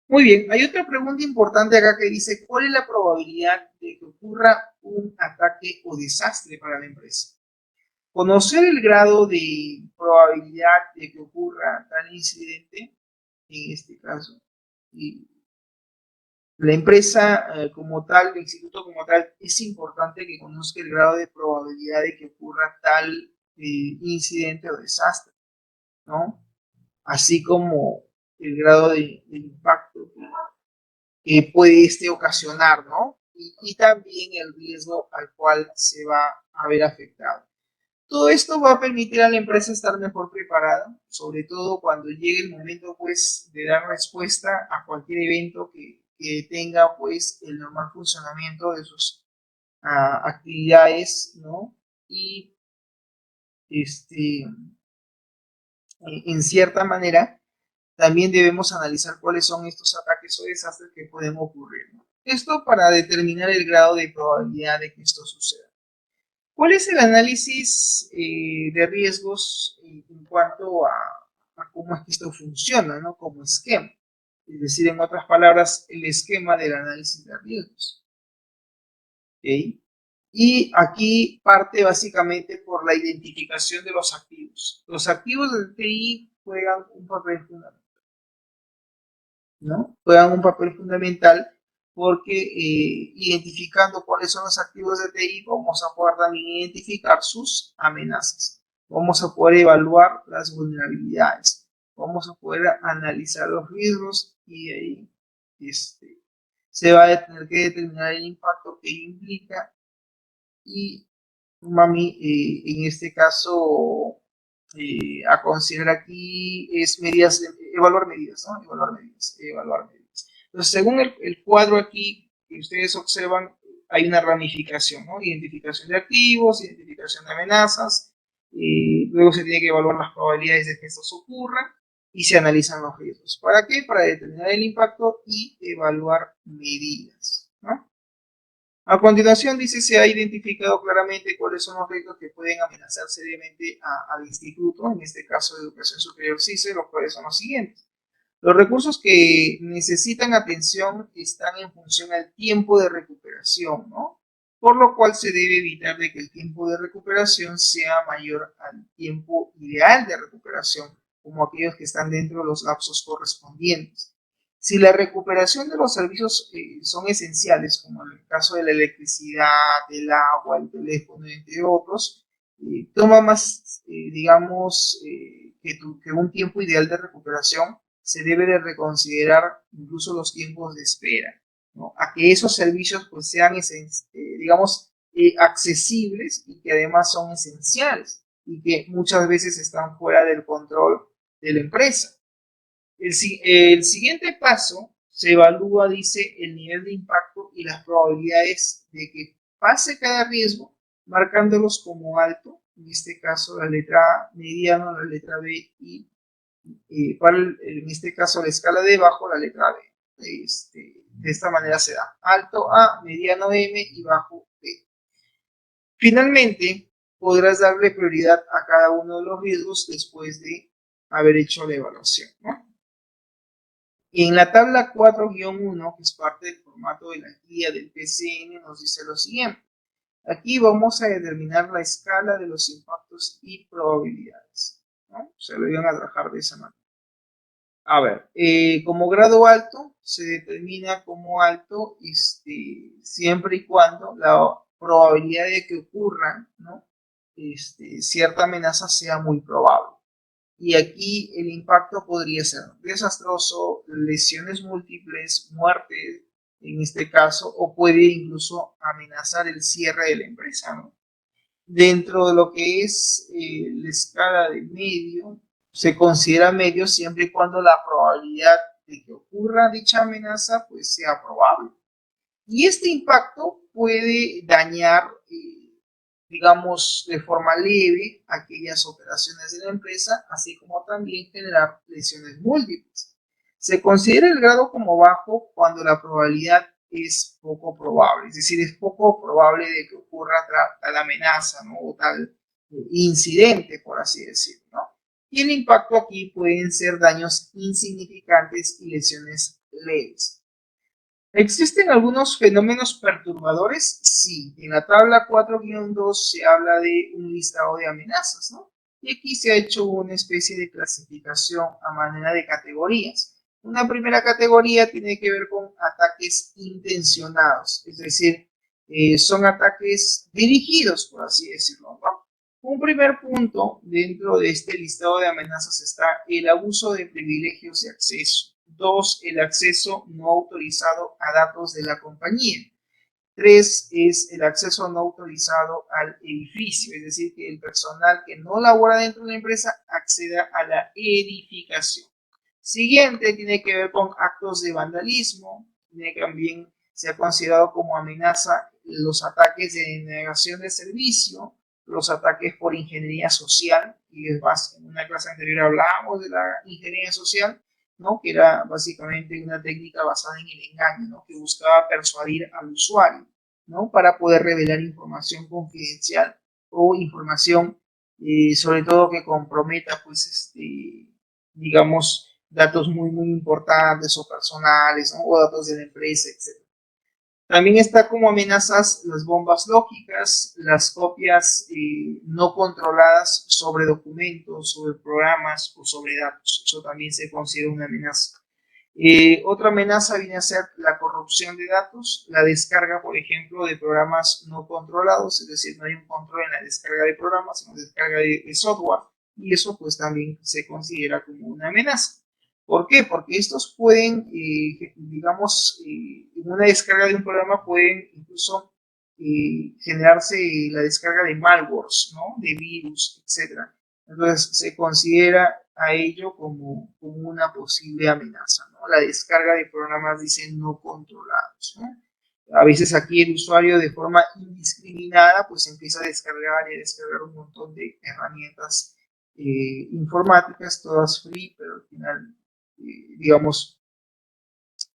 Muy bien, hay otra pregunta importante acá que dice, ¿cuál es la probabilidad de que ocurra un ataque o desastre para la empresa? Conocer el grado de probabilidad de que ocurra tal incidente, en este caso, y la empresa como tal, el instituto como tal, es importante que conozca el grado de probabilidad de que ocurra tal incidente o desastre, ¿no? Así como el grado de impacto que puede ocasionar, ¿no? Y también el riesgo al cual se va a ver afectado. Todo esto va a permitir a la empresa estar mejor preparada, sobre todo cuando llegue el momento, pues, de dar respuesta a cualquier evento que tenga, pues, el normal funcionamiento de sus actividades, ¿no? Y, en cierta manera, también debemos analizar cuáles son estos ataques o desastres que pueden ocurrir, ¿no? Esto para determinar el grado de probabilidad de que esto suceda. ¿Cuál es el análisis de riesgos en cuanto a cómo es que esto funciona, ¿no? Como esquema? Es decir, en otras palabras, el esquema del análisis de riesgos. ¿Okay? Y aquí parte básicamente por la identificación de los activos. Los activos del TI juegan un papel fundamental, ¿no? Juegan un papel fundamental porque identificando cuáles son los activos de TI, vamos a poder también identificar sus amenazas. Vamos a poder evaluar las vulnerabilidades. Vamos a poder analizar los riesgos y ahí se va a tener que determinar el impacto que implica y mami, en este caso, a considerar aquí es medidas, evaluar medidas, ¿no? Evaluar medidas, evaluar medidas. Entonces, según el cuadro aquí que ustedes observan, hay una ramificación, ¿no? Identificación de activos, identificación de amenazas, luego se tiene que evaluar las probabilidades de que esto ocurra y se analizan los riesgos. ¿Para qué? Para determinar el impacto y evaluar medidas, ¿no? A continuación dice, se ha identificado claramente cuáles son los riesgos que pueden amenazar seriamente al instituto, en este caso de Educación Superior CICE, los cuales son los siguientes. Los recursos que necesitan atención están en función al tiempo de recuperación, ¿no? Por lo cual se debe evitar de que el tiempo de recuperación sea mayor al tiempo ideal de recuperación, como aquellos que están dentro de los lapsos correspondientes. Si la recuperación de los servicios son esenciales, como en el caso de la electricidad, del agua, el teléfono, entre otros, toma más, digamos, que un tiempo ideal de recuperación, se debe de reconsiderar incluso los tiempos de espera, ¿no? A que esos servicios pues sean, digamos, accesibles y que además son esenciales y que muchas veces están fuera del control de la empresa. El siguiente paso se evalúa, dice, el nivel de impacto y las probabilidades de que pase cada riesgo, marcándolos como alto, en este caso la letra A, mediano, la letra B y en este caso la escala de bajo, la letra B. De esta manera se da alto A, mediano M y bajo B. Finalmente, podrás darle prioridad a cada uno de los riesgos después de haber hecho la evaluación, ¿no? Y en la tabla 4-1, que es parte del formato de la guía del PCN, nos dice lo siguiente. Aquí vamos a determinar la escala de los impactos y probabilidades, ¿no? Se lo iban a trabajar de esa manera. A ver, como grado alto se determina como alto siempre y cuando la probabilidad de que ocurra, ¿no? Cierta amenaza sea muy probable. Y aquí el impacto podría ser desastroso, lesiones múltiples, muerte en este caso, o puede incluso amenazar el cierre de la empresa, ¿no? Dentro de lo que es la escala de medio, se considera medio siempre y cuando la probabilidad de que ocurra dicha amenaza pues sea probable. Y este impacto puede dañar, digamos, de forma leve aquellas operaciones de la empresa, así como también generar lesiones múltiples. Se considera el grado como bajo cuando la probabilidad es poco probable, es decir, es poco probable de que ocurra tal amenaza, ¿no? O tal incidente, por así decirlo, ¿no? Y el impacto aquí pueden ser daños insignificantes y lesiones leves. ¿Existen algunos fenómenos perturbadores? Sí, en la tabla 4-2 se habla de un listado de amenazas, ¿no? Y aquí se ha hecho una especie de clasificación a manera de categorías. Una primera categoría tiene que ver con ataques intencionados, es decir, son ataques dirigidos, por así decirlo, ¿no? Un primer punto dentro de este listado de amenazas está el abuso de privilegios de acceso. 2, el acceso no autorizado a datos de la compañía. 3 es el acceso no autorizado al edificio, es decir, que el personal que no labora dentro de la empresa acceda a la edificación. Siguiente tiene que ver con actos de vandalismo, también se ha considerado como amenaza los ataques de denegación de servicio, los ataques por ingeniería social, y en una clase anterior hablábamos de la ingeniería social, ¿no? Que era básicamente una técnica basada en el engaño, ¿no? Que buscaba persuadir al usuario, ¿no? Para poder revelar información confidencial o información, sobre todo que comprometa, pues, digamos, datos muy importantes o personales, ¿no? O datos de la empresa, etc. También está como amenazas las bombas lógicas, las copias no controladas sobre documentos, sobre programas o sobre datos. Eso también se considera una amenaza. Otra amenaza viene a ser la corrupción de datos, la descarga, por ejemplo, de programas no controlados, es decir, no hay un control en la descarga de programas, sino descarga de software, y eso pues también se considera como una amenaza. ¿Por qué? Porque estos pueden, digamos, en una descarga de un programa pueden incluso generarse la descarga de malwares, ¿no? De virus, etc. Entonces se considera a ello como una posible amenaza, ¿no? La descarga de programas, dicen, no controlados, ¿no? A veces aquí el usuario de forma indiscriminada pues empieza a descargar y a descargar un montón de herramientas informáticas, todas free, pero al final digamos,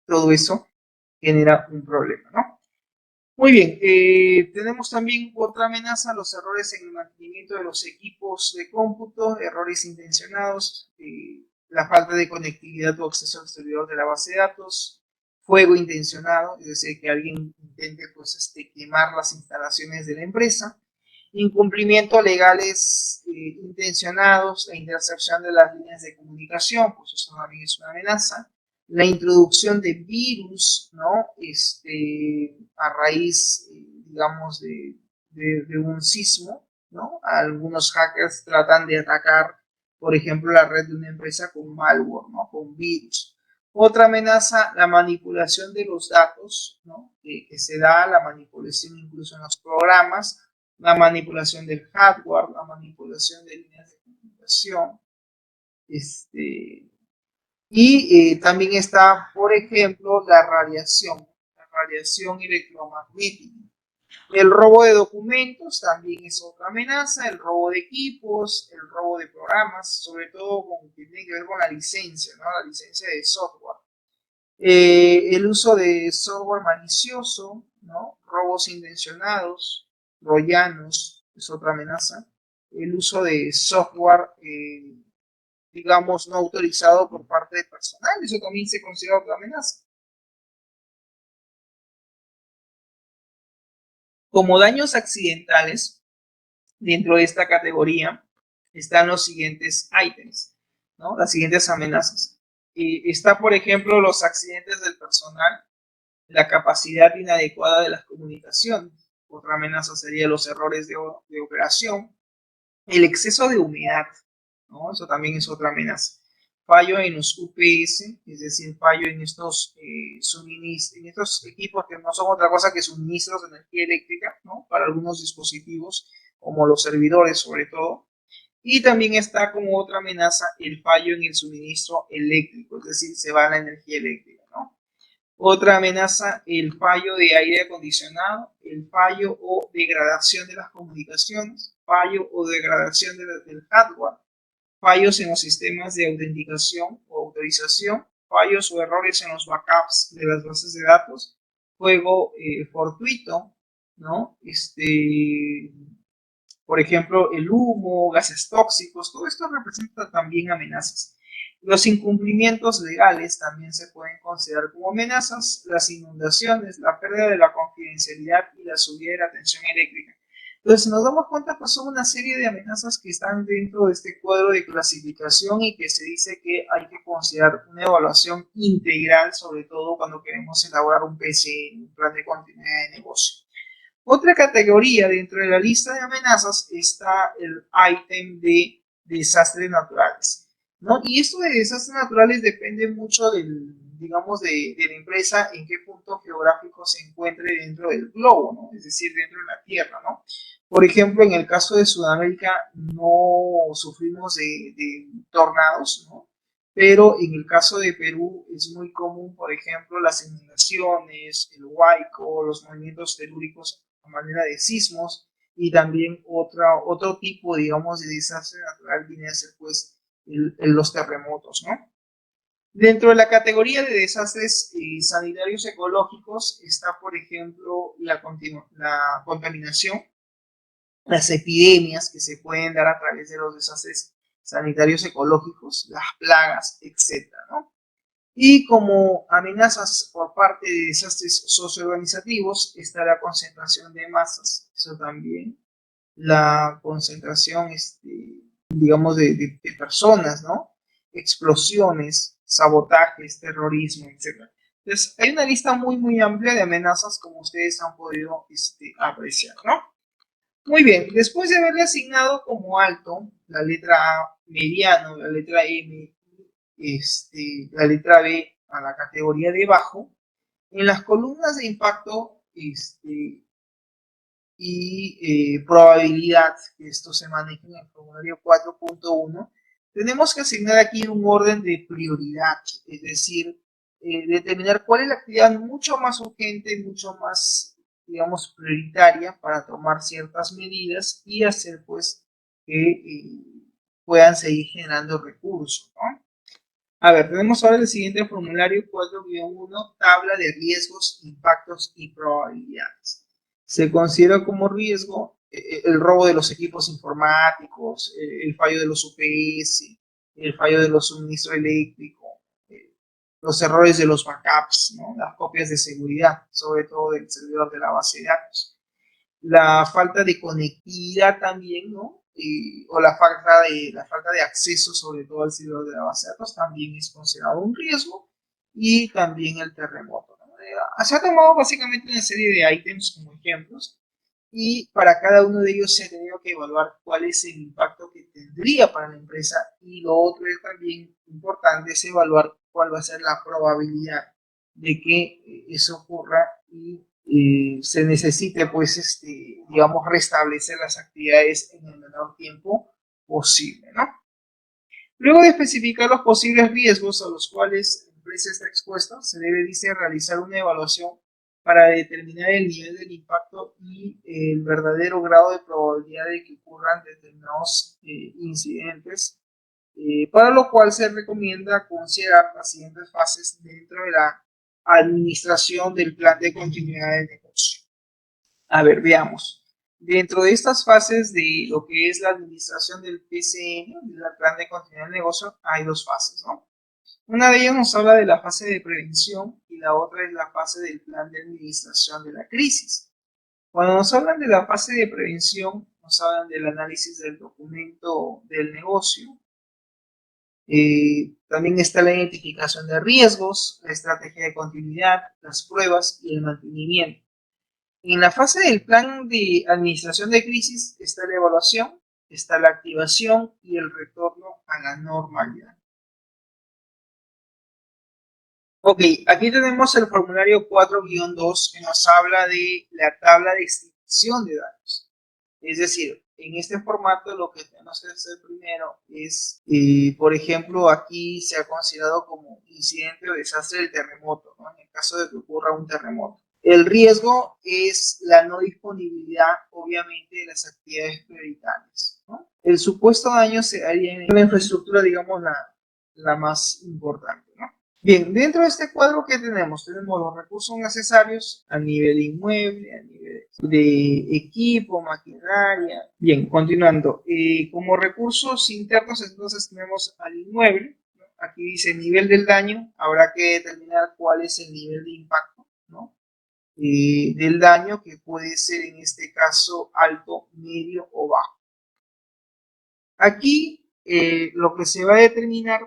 todo eso genera un problema, ¿no? Muy bien, tenemos también otra amenaza, los errores en el mantenimiento de los equipos de cómputo, errores intencionados, la falta de conectividad o acceso al servidor de la base de datos, fuego intencionado, es decir, que alguien intente pues, quemar las instalaciones de la empresa, incumplimiento legales intencionados, la intercepción de las líneas de comunicación, pues eso también es una amenaza, la introducción de virus, ¿no? A raíz, digamos, de un sismo, ¿no? Algunos hackers tratan de atacar, por ejemplo, la red de una empresa con malware, ¿no? Con virus. Otra amenaza, la manipulación de los datos, ¿no? Que se da, la manipulación incluso en los programas, la manipulación del hardware, la manipulación de líneas de comunicación. También está, por ejemplo, la radiación electromagnética. El robo de documentos también es otra amenaza, el robo de equipos, el robo de programas, sobre todo con que tiene que ver con la licencia, ¿no? La licencia de software. El uso de software malicioso, ¿no? Robos intencionados, troyanos, es otra amenaza. El uso de software, digamos, no autorizado por parte del personal, eso también se considera otra amenaza. Como daños accidentales, dentro de esta categoría están los siguientes ítems, ¿no? Las siguientes amenazas. Está, por ejemplo, los accidentes del personal, la capacidad inadecuada de las comunicaciones. Otra amenaza sería los errores de operación, el exceso de humedad, ¿no? Eso también es otra amenaza. Fallo en los UPS, es decir, fallo en estos suministros, en estos equipos que no son otra cosa que suministros de energía eléctrica, ¿no? Para algunos dispositivos, como los servidores sobre todo. Y también está como otra amenaza el fallo en el suministro eléctrico, es decir, se va la energía eléctrica, ¿no? Otra amenaza, el fallo de aire acondicionado, el fallo o degradación de las comunicaciones, fallo o degradación del hardware, fallos en los sistemas de autenticación o autorización, fallos o errores en los backups de las bases de datos, fuego fortuito, ¿no? Por ejemplo, el humo, gases tóxicos, todo esto representa también amenazas. Los incumplimientos legales también se pueden considerar como amenazas, las inundaciones, la pérdida de la confidencialidad y la subida de la tensión eléctrica. Entonces, si nos damos cuenta, pues son una serie de amenazas que están dentro de este cuadro de clasificación y que se dice que hay que considerar una evaluación integral, sobre todo cuando queremos elaborar un PCN, un plan de continuidad de negocio. Otra categoría dentro de la lista de amenazas está el ítem de desastres naturales, ¿no? Y esto de desastres naturales depende mucho digamos, de la empresa en qué punto geográfico se encuentre dentro del globo, ¿no? Es decir, dentro de la Tierra, ¿no? Por ejemplo, en el caso de Sudamérica no sufrimos de tornados, ¿no? Pero en el caso de Perú es muy común, por ejemplo, las inundaciones, el huaico, los movimientos telúricos a manera de sismos y también otro tipo, digamos, de desastre natural viene a ser, pues, los terremotos, ¿no? Dentro de la categoría de desastres sanitarios ecológicos está, por ejemplo, la contaminación, las epidemias que se pueden dar a través de los desastres sanitarios ecológicos, las plagas, etcétera, ¿no? Y como amenazas por parte de desastres socioorganizativos está la concentración de masas, eso también, la concentración, digamos, de personas, ¿no? Explosiones, sabotajes, terrorismo, etc. Entonces, hay una lista muy, muy amplia de amenazas, como ustedes han podido apreciar, ¿no? Muy bien, después de haberle asignado como alto la letra A, mediano, la letra M, la letra B a la categoría de bajo, en las columnas de impacto probabilidad, que esto se maneja en el formulario 4.1, tenemos que asignar aquí un orden de prioridad, es decir, determinar cuál es la actividad mucho más urgente, mucho más, digamos, prioritaria para tomar ciertas medidas y hacer, pues, que puedan seguir generando recursos, ¿no? A ver, tenemos ahora el siguiente formulario 4-1, tabla de riesgos, impactos y probabilidades. Se considera como riesgo el robo de los equipos informáticos, el fallo de los UPS, el fallo de los suministros eléctricos, los errores de los backups, ¿no? Las copias de seguridad, sobre todo del servidor de la base de datos. La falta de conectividad también, ¿no? O la falta de acceso, sobre todo al servidor de la base de datos, también es considerado un riesgo, y también el terremoto, ¿no? Se ha tomado básicamente una serie de ítems como ejemplos, y para cada uno de ellos se ha tenido que evaluar cuál es el impacto que tendría para la empresa, y lo otro es también importante es evaluar cuál va a ser la probabilidad de que eso ocurra y se necesite, pues, digamos, restablecer las actividades en el menor tiempo posible, ¿no? Luego de especificar los posibles riesgos a los cuales la empresa está expuesta, se debe, dice, realizar una evaluación para determinar el nivel del impacto y el verdadero grado de probabilidad de que ocurran determinados incidentes, para lo cual se recomienda considerar las siguientes fases dentro de la administración del plan de continuidad de negocio. A ver, veamos. Dentro de estas fases de lo que es la administración del PCN, del plan de continuidad del negocio, hay dos fases, ¿no? Una de ellas nos habla de la fase de prevención y la otra es la fase del plan de administración de la crisis. Cuando nos hablan de la fase de prevención, nos hablan del análisis del documento del negocio. También está la identificación de riesgos, la estrategia de continuidad, las pruebas y el mantenimiento. En la fase del plan de administración de crisis está la evaluación, está la activación y el retorno a la normalidad. Ok, aquí tenemos el formulario 4-2 que nos habla de la tabla de extinción de daños. Es decir, en este formato lo que tenemos que hacer primero es, por ejemplo, aquí se ha considerado como incidente o desastre del terremoto, ¿no? En el caso de que ocurra un terremoto. El riesgo es la no disponibilidad, obviamente, de las actividades prioritarias, ¿no? El supuesto daño se haría en la infraestructura, digamos, la más importante, ¿no? Bien, dentro de este cuadro que tenemos los recursos necesarios a nivel inmueble, a nivel de equipo, maquinaria. Bien, continuando. Como recursos internos, entonces tenemos al inmueble, ¿no? Aquí dice nivel del daño, habrá que determinar cuál es el nivel de impacto, ¿no? Del daño, que puede ser en este caso alto, medio o bajo. Aquí lo que se va a determinar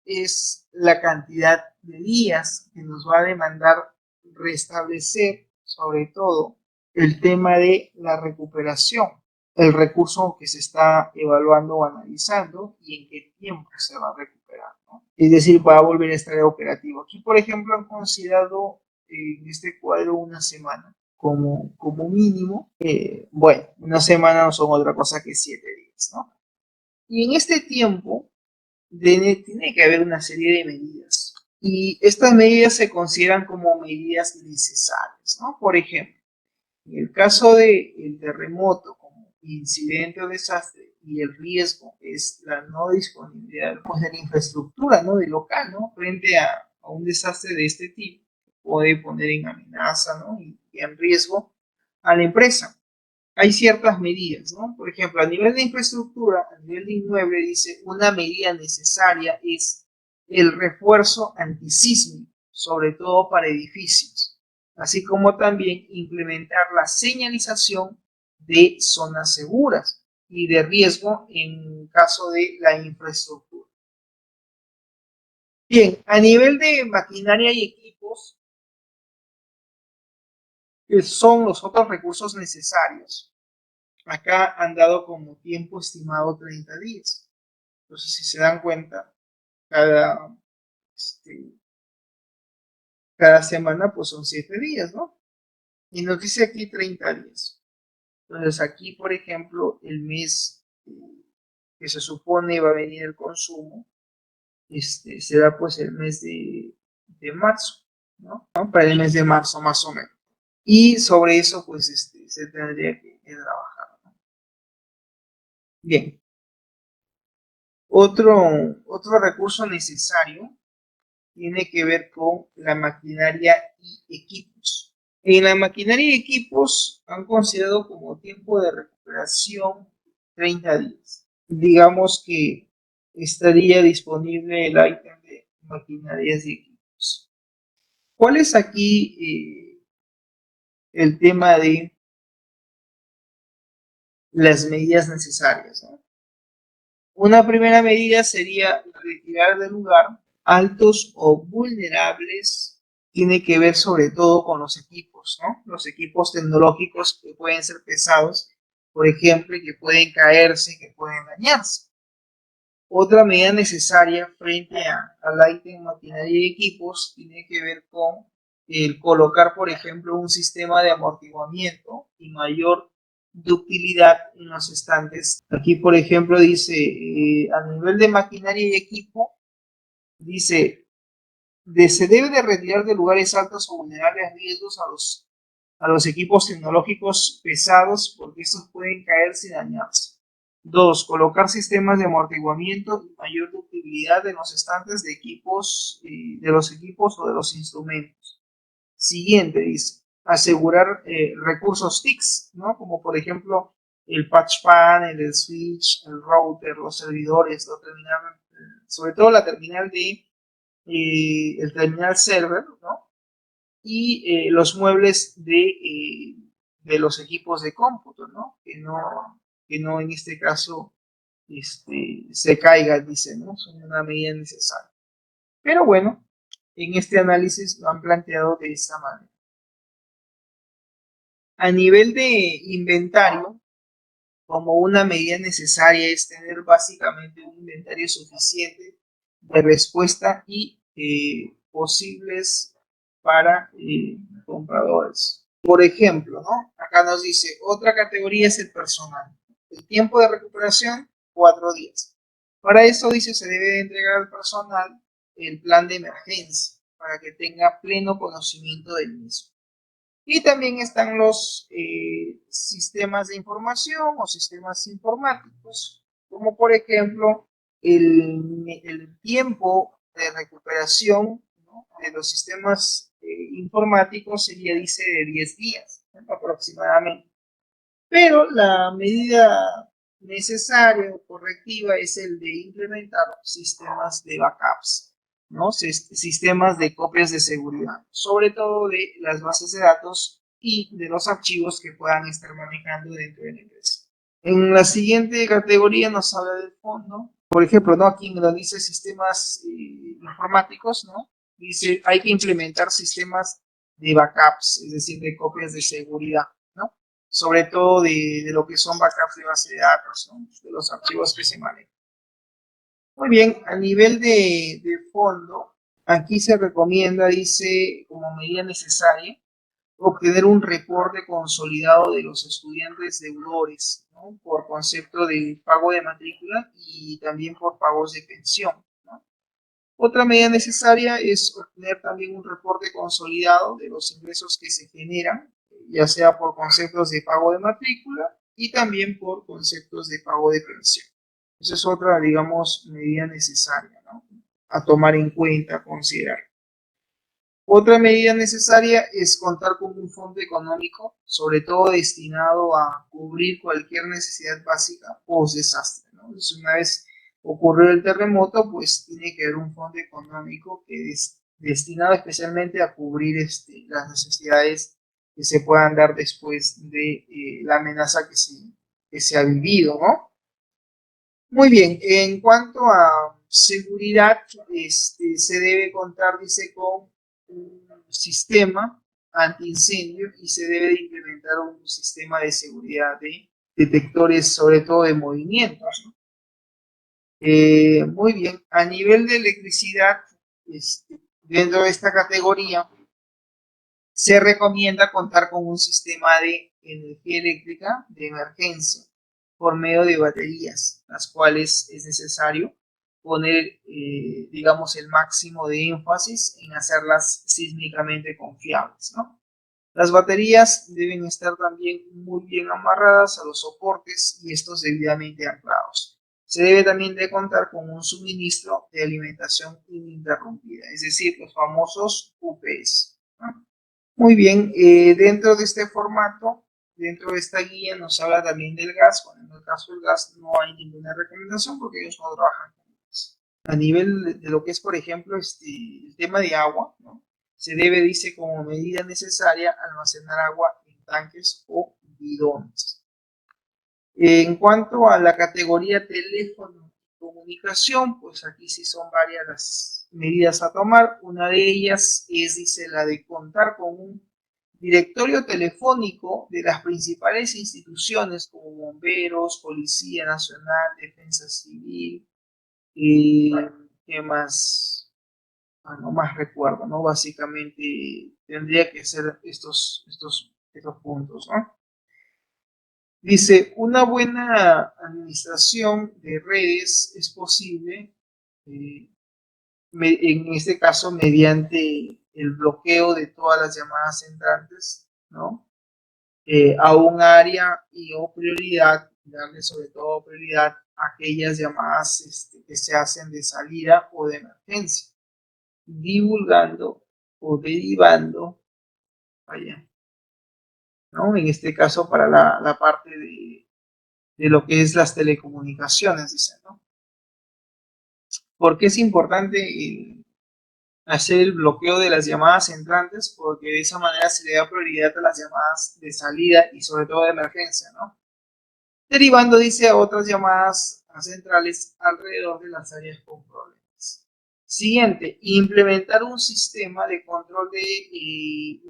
es la cantidad de días que nos va a demandar restablecer, sobre todo, el tema de la recuperación, el recurso que se está evaluando o analizando y en qué tiempo se va a recuperar, ¿no? Es decir, va a volver a estar operativo. Aquí, por ejemplo, han considerado en este cuadro una semana como mínimo. Bueno, una semana no son otra cosa que 7 días, ¿no? Y en este tiempo tiene que haber una serie de medidas. Y estas medidas se consideran como medidas necesarias, ¿no? Por ejemplo, en el caso del terremoto como incidente o desastre y el riesgo es la no disponibilidad, pues, de la infraestructura, ¿no? Del local, ¿no? Frente a un desastre de este tipo, puede poner en amenaza, ¿no? Y en riesgo a la empresa. Hay ciertas medidas, ¿no? Por ejemplo, a nivel de infraestructura, a nivel de inmueble, dice, una medida necesaria es el refuerzo antisísmico, sobre todo para edificios, así como también implementar la señalización de zonas seguras y de riesgo en caso de la infraestructura. Bien, a nivel de maquinaria y equipos, que son los otros recursos necesarios, acá han dado como tiempo estimado 30 días. Entonces, si se dan cuenta, cada, cada semana pues son 7 días, ¿no? Y nos dice aquí 30 días. Entonces, aquí, por ejemplo, el mes que se supone va a venir el consumo, será pues el mes de marzo, ¿no? Para el mes de marzo, más o menos. Y sobre eso, pues, se tendría que trabajar, ¿no? Bien. Otro recurso necesario tiene que ver con la maquinaria y equipos. En la maquinaria y equipos han considerado como tiempo de recuperación 30 días. Digamos que estaría disponible el ítem de maquinarias y equipos. ¿Cuál es aquí el tema de las medidas necesarias, ¿no? Una primera medida sería retirar del lugar altos o vulnerables. Tiene que ver sobre todo con los equipos, ¿no? Los equipos tecnológicos que pueden ser pesados, por ejemplo, y que pueden caerse, que pueden dañarse. Otra medida necesaria frente al ítem maquinaria y equipos tiene que ver con el colocar, por ejemplo, un sistema de amortiguamiento y mayor ductilidad en los estantes. Aquí, por ejemplo, dice, a nivel de maquinaria y equipo, dice, se debe de retirar de lugares altos o vulnerables a riesgos a los equipos tecnológicos pesados porque estos pueden caerse y dañarse. 2. Colocar sistemas de amortiguamiento y mayor ductibilidad en los estantes de equipos, de los equipos o de los instrumentos. Siguiente, dice, asegurar recursos TICs, ¿no? Como por ejemplo el patch panel, el switch, el router, los servidores, la terminal, sobre todo la terminal de el terminal server, ¿no? Y los muebles de los equipos de cómputo, ¿no? Que no en este caso se caiga, dice, ¿no? Son una medida necesaria. Pero bueno, en este análisis lo han planteado de esta manera. A nivel de inventario, como una medida necesaria es tener básicamente un inventario suficiente de respuesta y posibles para compradores. Por ejemplo, ¿no? Acá nos dice, otra categoría es el personal. El tiempo de recuperación, 4 días. Para eso, dice, se debe de entregar al personal el plan de emergencia para que tenga pleno conocimiento del mismo. Y también están los sistemas de información o sistemas informáticos, como por ejemplo el tiempo de recuperación, ¿no?, de los sistemas informáticos sería, dice, de 10 días, ¿no?, aproximadamente. Pero la medida necesaria o correctiva es el de implementar sistemas de backups, ¿no? Sistemas de copias de seguridad, sobre todo de las bases de datos y de los archivos que puedan estar manejando dentro de la empresa. En la siguiente categoría nos habla del fondo. Por ejemplo, ¿no?, aquí nos dice sistemas informáticos, ¿no? Dice, hay que implementar sistemas de backups, es decir, de copias de seguridad, ¿no? Sobre todo de lo que son backups de base de datos, ¿no?, de los archivos que se manejan. Muy bien, a nivel de fondo, aquí se recomienda, dice, como medida necesaria, obtener un reporte consolidado de los estudiantes deudores, ¿no?, por concepto de pago de matrícula y también por pagos de pensión, ¿no? Otra medida necesaria es obtener también un reporte consolidado de los ingresos que se generan, ya sea por conceptos de pago de matrícula y también por conceptos de pago de pensión. Esa es otra, digamos, medida necesaria, ¿no?, a tomar en cuenta, a considerar. Otra medida necesaria es contar con un fondo económico, sobre todo destinado a cubrir cualquier necesidad básica post desastre, ¿no? Entonces, una vez ocurrió el terremoto, pues tiene que haber un fondo económico que es destinado especialmente a cubrir las necesidades que se puedan dar después de la amenaza que se ha vivido, ¿no? Muy bien, en cuanto a seguridad, se debe contar, dice, con un sistema antiincendio y se debe de implementar un sistema de seguridad de detectores, sobre todo de movimientos, ¿no? Muy bien, a nivel de electricidad, dentro de esta categoría, se recomienda contar con un sistema de energía eléctrica de emergencia por medio de baterías, las cuales es necesario poner, digamos, el máximo de énfasis en hacerlas sísmicamente confiables, ¿no? Las baterías deben estar también muy bien amarradas a los soportes y estos debidamente anclados. Se debe también de contar con un suministro de alimentación ininterrumpida, es decir, los famosos UPS, ¿no? Muy bien, dentro de este formato, dentro de esta guía nos habla también del gas. Bueno, en el caso del gas no hay ninguna recomendación porque ellos no trabajan con gas. A nivel de lo que es, por ejemplo, el tema de agua, ¿no?, se debe, dice, como medida necesaria, almacenar agua en tanques o bidones. En cuanto a la categoría teléfono y comunicación, pues aquí sí son varias las medidas a tomar. Una de ellas es, dice, la de contar con un directorio telefónico de las principales instituciones como bomberos, Policía Nacional, Defensa Civil, Y qué más, no más recuerdo, ¿no? Básicamente tendría que ser estos puntos, ¿no? Dice, una buena administración de redes es posible, eh, en este caso, mediante el bloqueo de todas las llamadas entrantes, ¿no? A un área y o prioridad, darle sobre todo prioridad a aquellas llamadas que se hacen de salida o de emergencia, divulgando o derivando, vaya, ¿no? En este caso para la parte de lo que es las telecomunicaciones, dicen, ¿no? ¿Por qué es importante hacer el bloqueo de las llamadas entrantes? Porque de esa manera se le da prioridad a las llamadas de salida y sobre todo de emergencia, ¿no? Derivando, dice, a otras llamadas a centrales alrededor de las áreas con problemas. Siguiente, implementar un sistema de control que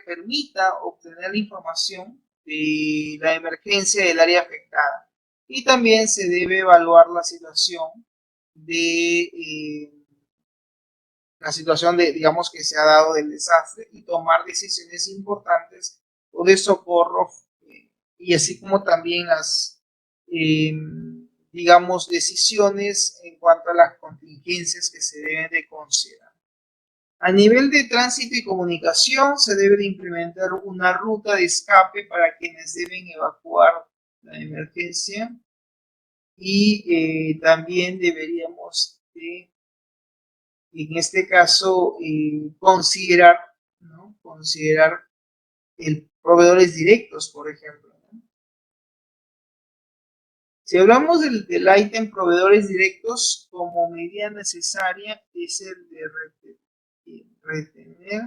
permita obtener la información de la emergencia del área afectada. Y también se debe evaluar la situación de, digamos, que se ha dado del desastre y tomar decisiones importantes o de socorro, y así como también eh, digamos, decisiones en cuanto a las contingencias que se deben de considerar. A nivel de tránsito y comunicación, se debe de implementar una ruta de escape para quienes deben evacuar la emergencia, y también deberíamos de, en este caso, considerar, ¿no? Considerar el proveedores directos, por ejemplo, ¿no? Si hablamos del ítem proveedores directos, como medida necesaria es el de retener,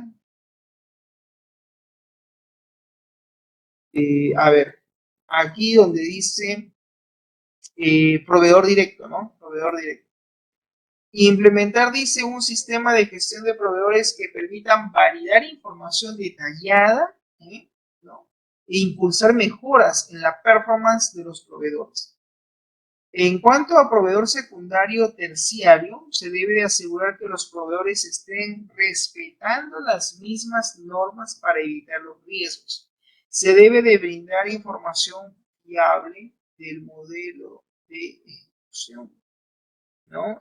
a ver, aquí donde dice proveedor directo, ¿no? Proveedor directo. Implementar, dice, un sistema de gestión de proveedores que permitan validar información detallada, ¿no? E impulsar mejoras en la performance de los proveedores. En cuanto a proveedor secundario o terciario, se debe de asegurar que los proveedores estén respetando las mismas normas para evitar los riesgos. Se debe de brindar información fiable del modelo de ejecución, ¿no?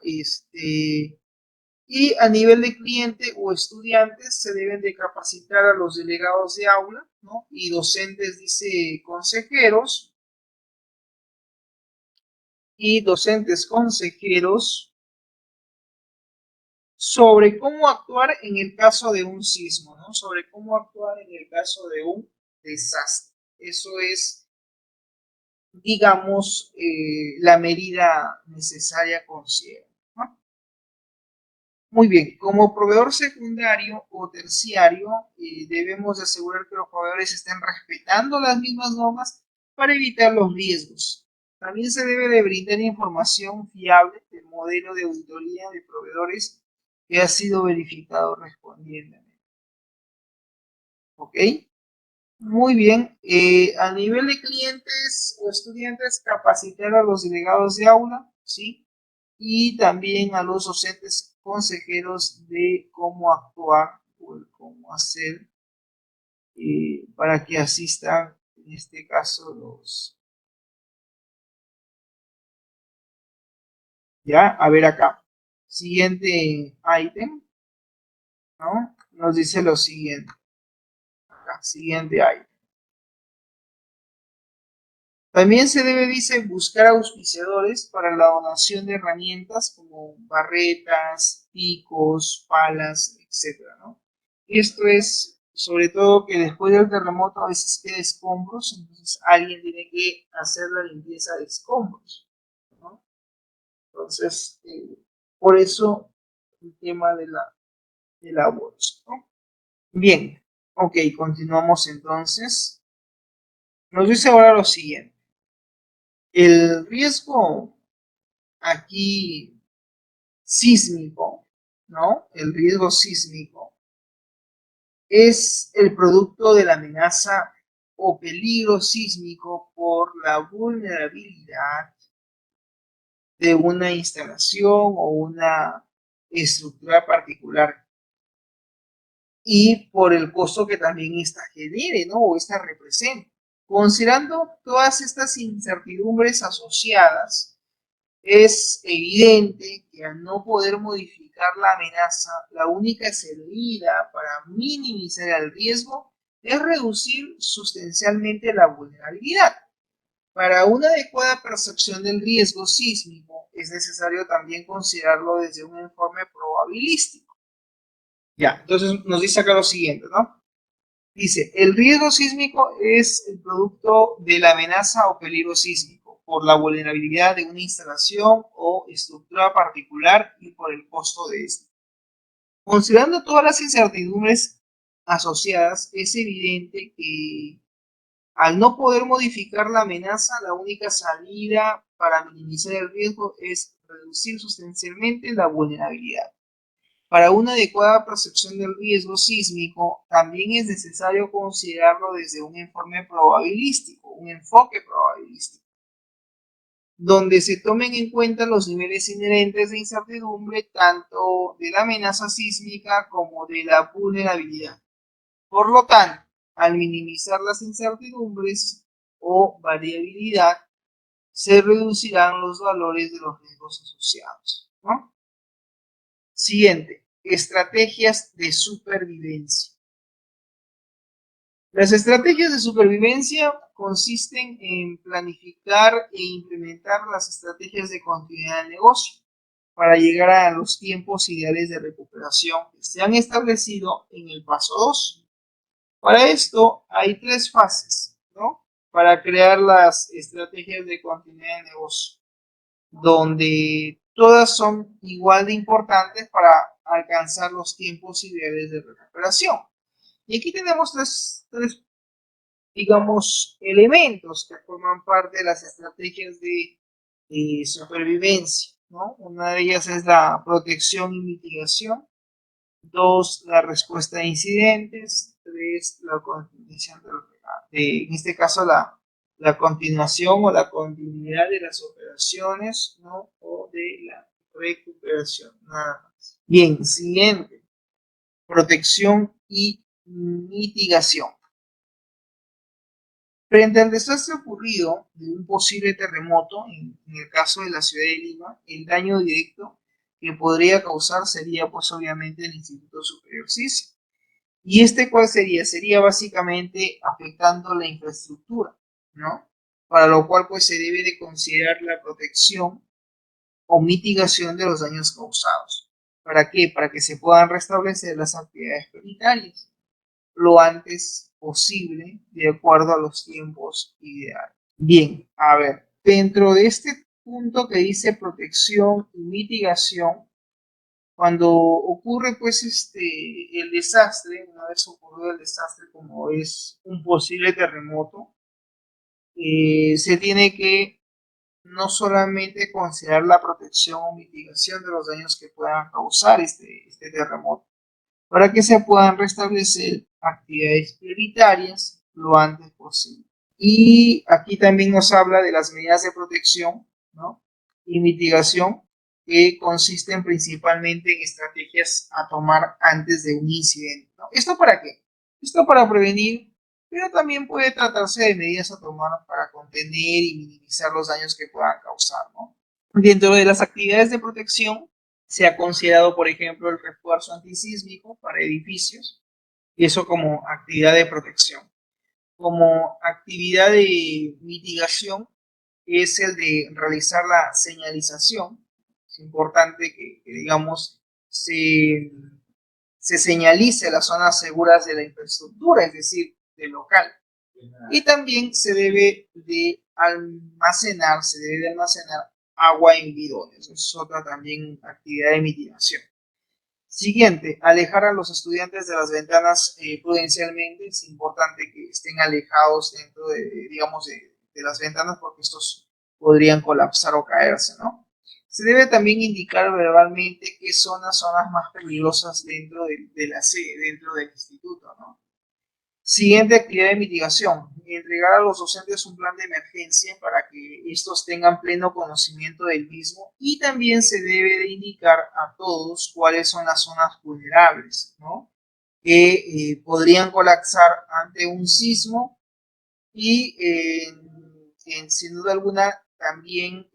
Y a nivel de cliente o estudiantes, se deben de capacitar a los delegados de aula, ¿no? Y docentes, dice, consejeros, y docentes consejeros sobre cómo actuar en el caso de un sismo, ¿no? Sobre cómo actuar en el caso de un desastre. Eso es, digamos, la medida necesaria a considerar, ¿no? Muy bien, como proveedor secundario o terciario, debemos asegurar que los proveedores estén respetando las mismas normas para evitar los riesgos. También se debe de brindar información fiable del modelo de auditoría de proveedores que ha sido verificado respondientemente. ¿Ok? Muy bien. A nivel de clientes o estudiantes, capacitar a los delegados de aula, ¿sí? Y también a los docentes consejeros de cómo actuar o cómo hacer, para que asistan, en este caso, ya, a ver acá. Siguiente ítem, ¿no? Nos dice lo siguiente. Acá, siguiente ítem. También se debe, dice, buscar auspiciadores para la donación de herramientas como barretas, picos, palas, etcétera, ¿no? Esto es, sobre todo, que después del terremoto a veces queda escombros, entonces alguien tiene que hacer la limpieza de escombros, ¿no? Entonces, por eso el tema de la bolsa, ¿no? Bien, ok, continuamos entonces. Nos dice ahora lo siguiente. El riesgo aquí sísmico, ¿no? El riesgo sísmico es el producto de la amenaza o peligro sísmico por la vulnerabilidad de una instalación o una estructura particular y por el costo que también esta genere, ¿no? O esta representa. Considerando todas estas incertidumbres asociadas, es evidente que al no poder modificar la amenaza, la única salida para minimizar el riesgo es reducir sustancialmente la vulnerabilidad. Para una adecuada percepción del riesgo sísmico, es necesario también considerarlo desde un informe probabilístico. Ya, entonces nos dice acá lo siguiente, ¿no? Dice, el riesgo sísmico es el producto de la amenaza o peligro sísmico por la vulnerabilidad de una instalación o estructura particular y por el costo de esta. Considerando todas las incertidumbres asociadas, es evidente que al no poder modificar la amenaza, la única salida para minimizar el riesgo es reducir sustancialmente la vulnerabilidad. Para una adecuada percepción del riesgo sísmico, también es necesario considerarlo desde un informe probabilístico, un enfoque probabilístico, donde se tomen en cuenta los niveles inherentes de incertidumbre tanto de la amenaza sísmica como de la vulnerabilidad. Por lo tanto, al minimizar las incertidumbres o variabilidad, se reducirán los valores de los riesgos asociados, ¿no? Siguiente, estrategias de supervivencia. Las estrategias de supervivencia consisten en planificar e implementar las estrategias de continuidad del negocio para llegar a los tiempos ideales de recuperación que se han establecido en el paso 2. Para esto hay 3 fases, ¿no? Para crear las estrategias de continuidad de negocio, donde todas son igual de importantes para alcanzar los tiempos ideales de recuperación. Y aquí tenemos tres, digamos, elementos que forman parte de las estrategias de supervivencia, ¿no? Una de ellas es la protección y mitigación. 2, la respuesta a incidentes. 3, la continuación en este caso, la continuación o la continuidad de las operaciones, ¿no? O de la recuperación. Nada más. Bien, siguiente. Protección y mitigación. Frente al desastre ocurrido de un posible terremoto, en el caso de la ciudad de Lima, el daño directo que podría causar sería, pues obviamente, el Instituto Superior Sísmico. ¿Y cuál sería? Sería básicamente afectando la infraestructura, ¿no? Para lo cual, pues se debe de considerar la protección o mitigación de los daños causados. ¿Para qué? Para que se puedan restablecer las actividades prioritarias lo antes posible de acuerdo a los tiempos ideales. Bien, a ver, dentro de este punto que dice protección y mitigación, cuando ocurre pues el desastre, una vez ocurrido el desastre como es un posible terremoto, se tiene que no solamente considerar la protección o mitigación de los daños que puedan causar este terremoto, para que se puedan restablecer actividades prioritarias lo antes posible. Y aquí también nos habla de las medidas de protección, ¿no? Y mitigación que consisten principalmente en estrategias a tomar antes de un incidente, ¿no? ¿Esto para qué? Esto para prevenir, pero también puede tratarse de medidas a tomar para contener y minimizar los daños que puedan causar, ¿no? Dentro de las actividades de protección se ha considerado, por ejemplo, el refuerzo antisísmico para edificios, y eso como actividad de protección. Como actividad de mitigación es el de realizar la señalización. Es importante que digamos, se señalice las zonas seguras de la infraestructura, es decir, del local. Y también se debe de almacenar agua en bidones. Es otra también actividad de mitigación. Siguiente, alejar a los estudiantes de las ventanas prudencialmente. Es importante que estén alejados dentro digamos, de las ventanas porque estos podrían colapsar o caerse, ¿no? Se debe también indicar verbalmente qué zonas son las más peligrosas dentro de la sede, dentro del instituto, ¿no? Siguiente actividad de mitigación, entregar a los docentes un plan de emergencia para que estos tengan pleno conocimiento del mismo y también se debe de indicar a todos cuáles son las zonas vulnerables, ¿no? Que podrían colapsar ante un sismo y sin duda alguna también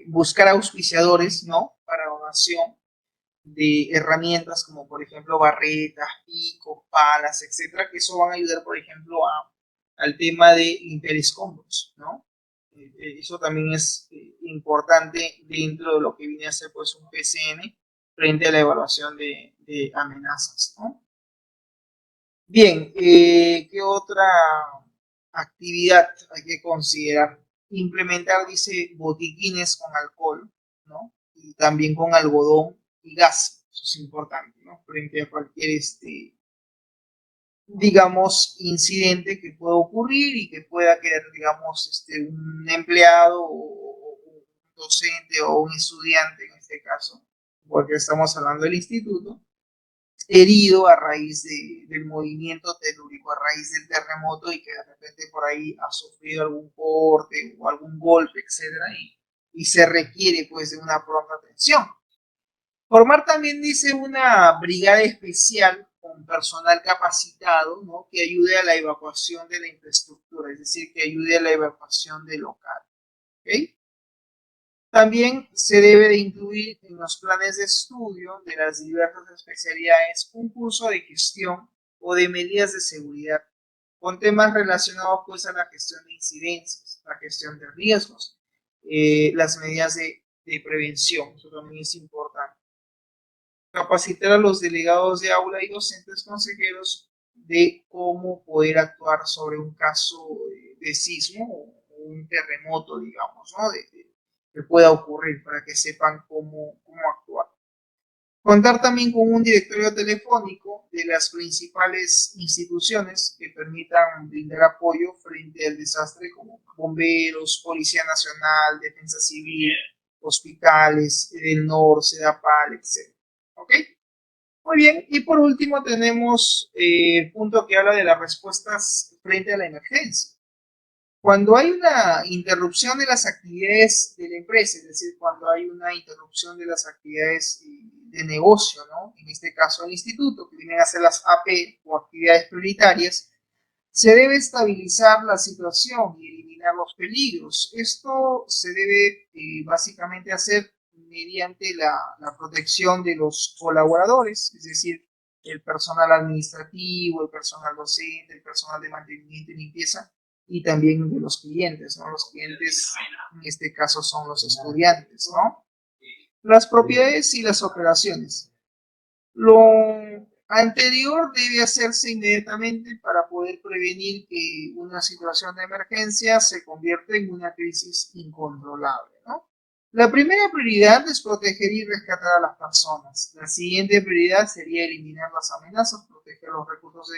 buscar auspiciadores, ¿no? Para donación de herramientas como por ejemplo barretas, picos, palas, etcétera, que eso van a ayudar, por ejemplo, al tema de limpiar escombros, ¿no? Eso también es importante dentro de lo que viene a ser pues un PCN frente a la evaluación de amenazas, ¿no? Bien, ¿qué otra actividad hay que considerar? Implementar, dice, botiquines con alcohol, ¿no? Y también con algodón y gas, eso es importante, ¿no? Frente a cualquier, digamos, incidente que pueda ocurrir y que pueda quedar, digamos, un empleado o un docente o un estudiante en este caso, porque estamos hablando del instituto, herido a raíz del movimiento telúrico, a raíz del terremoto y que de repente por ahí ha sufrido algún corte o algún golpe, etcétera, y se requiere pues de una pronta atención. Formar también dice una brigada especial con personal capacitado, ¿no? Que ayude a la evacuación de la infraestructura, es decir, que ayude a la evacuación del local. ¿Okay? También se debe de incluir en los planes de estudio de las diversas especialidades un curso de gestión o de medidas de seguridad con temas relacionados pues a la gestión de incidencias, la gestión de riesgos, las medidas de prevención, eso también es importante. Capacitar a los delegados de aula y docentes consejeros de cómo poder actuar sobre un caso de sismo o un terremoto, digamos, ¿no? Que pueda ocurrir para que sepan cómo actuar. Contar también con un directorio telefónico de las principales instituciones que permitan brindar apoyo frente al desastre como bomberos, Policía Nacional, Defensa Civil, hospitales, el NOR, CEDAPAL, etc. ¿Ok? Muy bien, y por último tenemos el punto que habla de las respuestas frente a la emergencia. Cuando hay una interrupción de las actividades de la empresa, es decir, cuando hay una interrupción de las actividades de negocio, ¿no? En este caso el instituto, que vienen a ser las AP o actividades prioritarias, se debe estabilizar la situación y eliminar los peligros. Esto se debe básicamente hacer mediante la protección de los colaboradores, es decir, el personal administrativo, el personal docente, el personal de mantenimiento y limpieza, y también de los clientes, ¿no? Los clientes en este caso son los estudiantes, ¿no? Las propiedades y las operaciones. Lo anterior debe hacerse inmediatamente para poder prevenir que una situación de emergencia se convierta en una crisis incontrolable, ¿no? La primera prioridad es proteger y rescatar a las personas. La siguiente prioridad sería eliminar las amenazas, proteger los recursos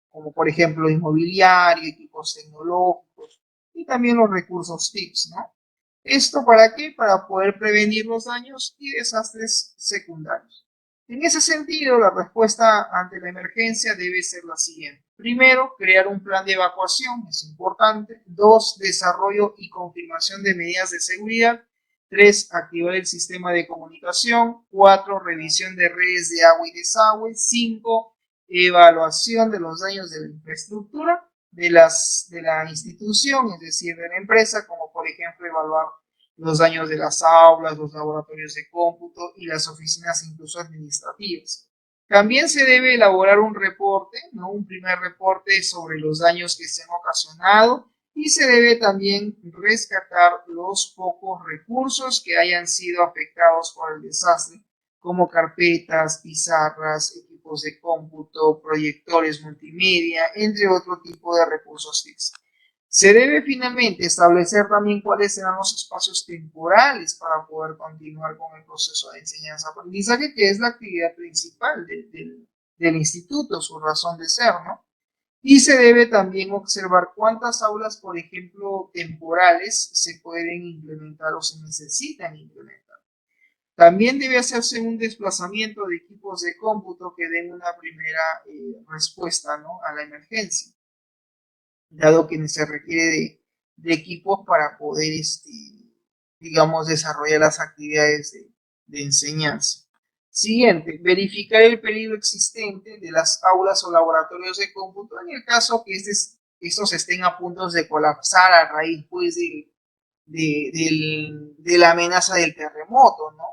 como por ejemplo inmobiliario, equipos tecnológicos y también los recursos TICS, ¿no? ¿Esto para qué? Para poder prevenir los daños y desastres secundarios. En ese sentido, la respuesta ante la emergencia debe ser la siguiente. Primero, crear un plan de evacuación, es importante. Dos, desarrollo y confirmación de medidas de seguridad. Tres, activar el sistema de comunicación. Cuatro, revisión de redes de agua y desagüe. Cinco, evaluación de los daños de la infraestructura de la institución, es decir, de la empresa, como por ejemplo evaluar los daños de las aulas, los laboratorios de cómputo y las oficinas incluso administrativas. También se debe elaborar un reporte, ¿no? Un primer reporte sobre los daños que se han ocasionado y se debe también rescatar los pocos recursos que hayan sido afectados por el desastre, como carpetas, pizarras, equipos de cómputo, proyectores multimedia, entre otro tipo de recursos TICS. Se debe finalmente establecer también cuáles serán los espacios temporales para poder continuar con el proceso de enseñanza-aprendizaje, que es la actividad principal del instituto, su razón de ser, ¿no? Y se debe también observar cuántas aulas, por ejemplo, temporales se pueden implementar o se necesitan implementar. También debe hacerse un desplazamiento de equipos de cómputo que den una primera respuesta, ¿no?, a la emergencia, dado que se requiere de equipos para poder, digamos, desarrollar las actividades de enseñanza. Siguiente, verificar el peligro existente de las aulas o laboratorios de cómputo en el caso que estos estén a punto de colapsar a raíz, pues, de la amenaza del terremoto, ¿no?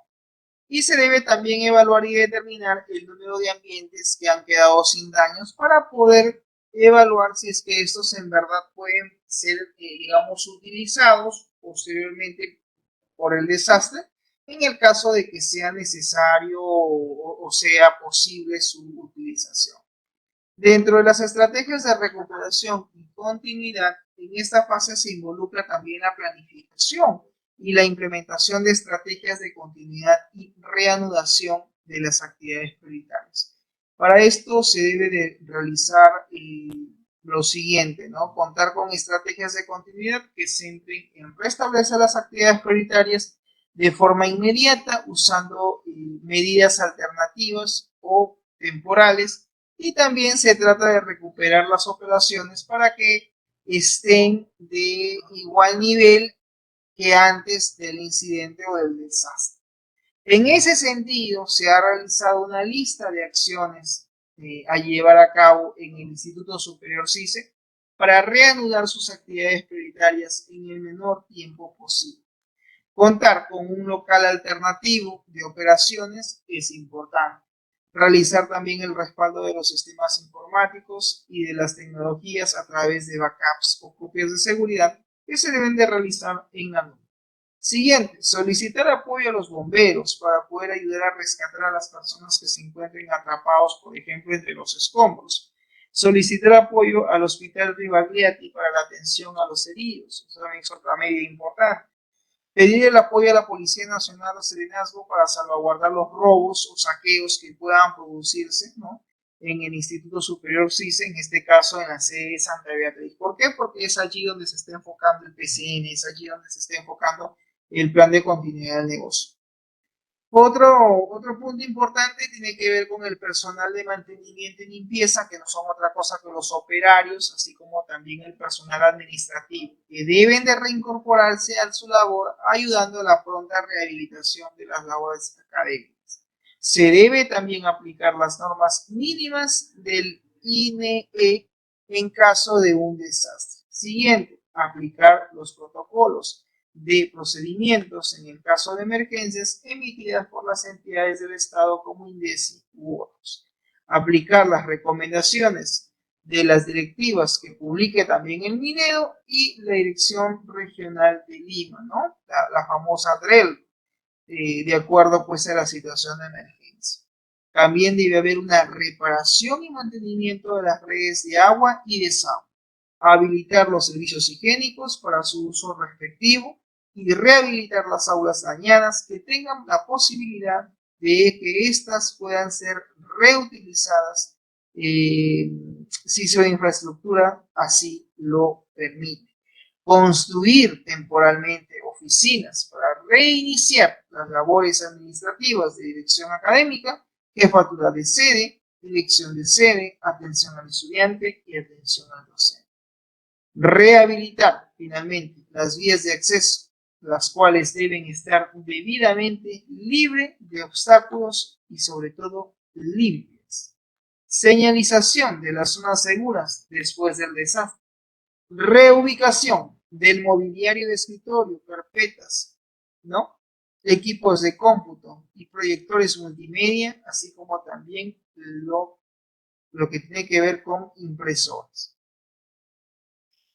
Y se debe también evaluar y determinar el número de ambientes que han quedado sin daños para poder evaluar si es que estos en verdad pueden ser, digamos, utilizados posteriormente por el desastre, en el caso de que sea necesario o sea posible su utilización. Dentro de las estrategias de recuperación y continuidad, en esta fase se involucra también la planificación y la implementación de estrategias de continuidad y reanudación de las actividades prioritarias. Para esto se debe de realizar lo siguiente, ¿no? Contar con estrategias de continuidad que centren en restablecer las actividades prioritarias de forma inmediata usando medidas alternativas o temporales, y también se trata de recuperar las operaciones para que estén de igual nivel que antes del incidente o del desastre. En ese sentido, se ha realizado una lista de acciones a llevar a cabo en el Instituto Superior CICE para reanudar sus actividades prioritarias en el menor tiempo posible. Contar con un local alternativo de operaciones es importante. Realizar también el respaldo de los sistemas informáticos y de las tecnologías a través de backups o copias de seguridad que se deben de realizar en la nube. Siguiente, solicitar apoyo a los bomberos para poder ayudar a rescatar a las personas que se encuentren atrapados, por ejemplo, entre los escombros. Solicitar apoyo al Hospital Rivagliati para la atención a los heridos. Eso también es otra medida importante. Pedir el apoyo a la Policía Nacional o Serenazgo para salvaguardar los robos o saqueos que puedan producirse, ¿no?, en el Instituto Superior CICE, en este caso en la sede de Santa Beatriz. ¿Por qué? Porque es allí donde se está enfocando el PCN, es allí donde se está enfocando el plan de continuidad del negocio. Otro punto importante tiene que ver con el personal de mantenimiento y limpieza, que no son otra cosa que los operarios, así como también el personal administrativo, que deben de reincorporarse a su labor, ayudando a la pronta rehabilitación de las labores académicas. Se debe también aplicar las normas mínimas del INE en caso de un desastre. Siguiente, aplicar los protocolos de procedimientos en el caso de emergencias emitidas por las entidades del Estado como INDECI u otros. Aplicar las recomendaciones de las directivas que publique también el Minedo y la Dirección Regional de Lima, ¿no? La famosa DREL, de acuerdo pues a la situación de emergencia. También debe haber una reparación y mantenimiento de las redes de agua y desagüe. Habilitar los servicios higiénicos para su uso respectivo y rehabilitar las aulas dañadas que tengan la posibilidad de que éstas puedan ser reutilizadas si su infraestructura así lo permite. Construir temporalmente oficinas para reiniciar las labores administrativas de dirección académica, jefatura de sede, dirección de sede, atención al estudiante y atención al docente. Rehabilitar finalmente las vías de acceso, las cuales deben estar debidamente libres de obstáculos y sobre todo limpias. Señalización de las zonas seguras después del desastre. Reubicación del mobiliario de escritorio, carpetas, ¿no?, equipos de cómputo y proyectores multimedia, así como también lo que tiene que ver con impresoras.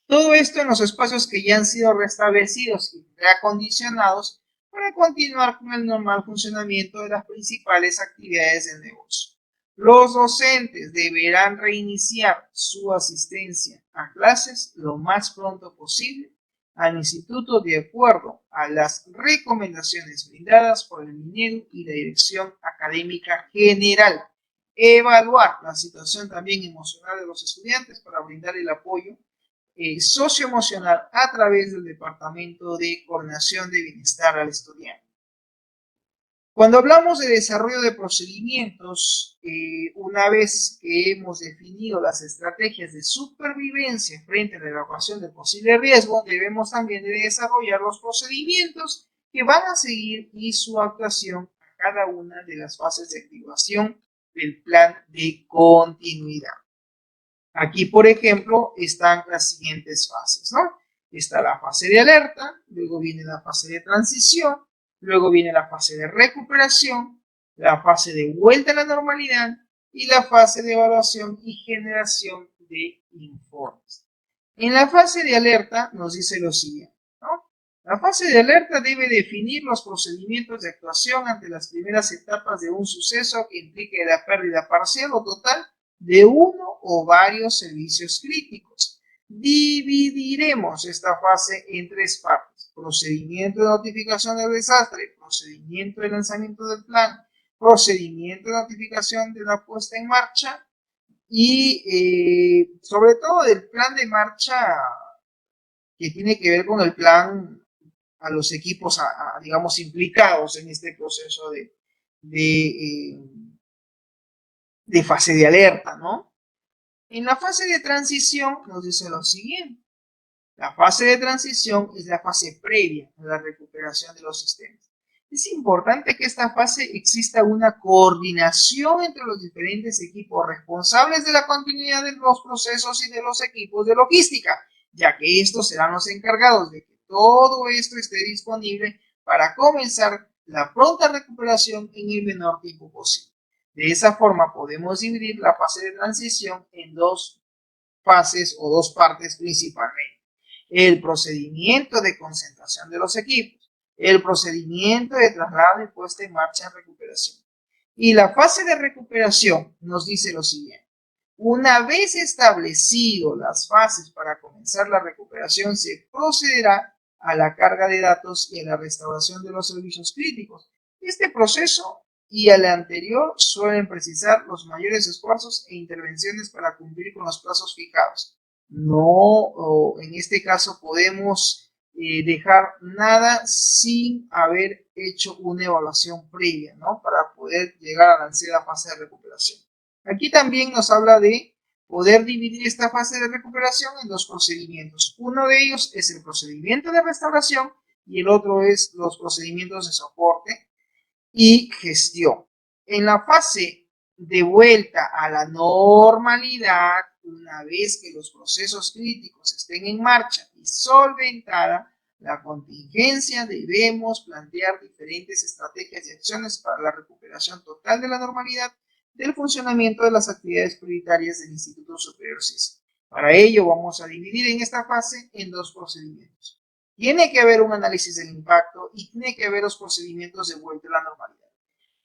Todo esto en los espacios que ya han sido restablecidos y reacondicionados para continuar con el normal funcionamiento de las principales actividades del negocio. Los docentes deberán reiniciar su asistencia a clases lo más pronto posible al instituto de acuerdo a las recomendaciones brindadas por el Minedo y la Dirección Académica General. Evaluar la situación también emocional de los estudiantes para brindar el apoyo socioemocional a través del Departamento de Coordinación de Bienestar al Estudiante. Cuando hablamos de desarrollo de procedimientos, una vez que hemos definido las estrategias de supervivencia frente a la evacuación de posible riesgo, debemos también de desarrollar los procedimientos que van a seguir y su actuación a cada una de las fases de activación del plan de continuidad. Aquí, por ejemplo, están las siguientes fases, ¿no? Está la fase de alerta, luego viene la fase de transición, luego viene la fase de recuperación, la fase de vuelta a la normalidad y la fase de evaluación y generación de informes. En la fase de alerta nos dice lo siguiente, ¿no? La fase de alerta debe definir los procedimientos de actuación ante las primeras etapas de un suceso que implique la pérdida parcial o total de uno o varios servicios críticos. Dividiremos esta fase en tres partes: procedimiento de notificación del desastre, procedimiento de lanzamiento del plan, procedimiento de notificación de la puesta en marcha y sobre todo del plan de marcha que tiene que ver con el plan a los equipos, digamos, implicados en este proceso de fase de alerta, ¿no? En la fase de transición nos dice lo siguiente. La fase de transición es la fase previa a la recuperación de los sistemas. Es importante que esta fase exista una coordinación entre los diferentes equipos responsables de la continuidad de los procesos y de los equipos de logística, ya que estos serán los encargados de que todo esto esté disponible para comenzar la pronta recuperación en el menor tiempo posible. De esa forma podemos dividir la fase de transición en dos fases o dos partes principalmente: el procedimiento de concentración de los equipos, el procedimiento de traslado y puesta en marcha en recuperación. Y la fase de recuperación nos dice lo siguiente: una vez establecido las fases para comenzar la recuperación, se procederá a la carga de datos y a la restauración de los servicios críticos. Este proceso y al anterior suelen precisar los mayores esfuerzos e intervenciones para cumplir con los plazos fijados. No, en este caso podemos dejar nada sin haber hecho una evaluación previa, ¿no? Para poder llegar a la ansiada fase de recuperación. Aquí también nos habla de poder dividir esta fase de recuperación en dos procedimientos. Uno de ellos es el procedimiento de restauración y el otro es los procedimientos de soporte y gestión. En la fase de vuelta a la normalidad, una vez que los procesos críticos estén en marcha y solventada la contingencia, debemos plantear diferentes estrategias y acciones para la recuperación total de la normalidad del funcionamiento de las actividades prioritarias del Instituto Superior CICE. Para ello vamos a dividir en esta fase en dos procedimientos. Tiene que haber un análisis del impacto y tiene que haber los procedimientos de vuelta a la normalidad.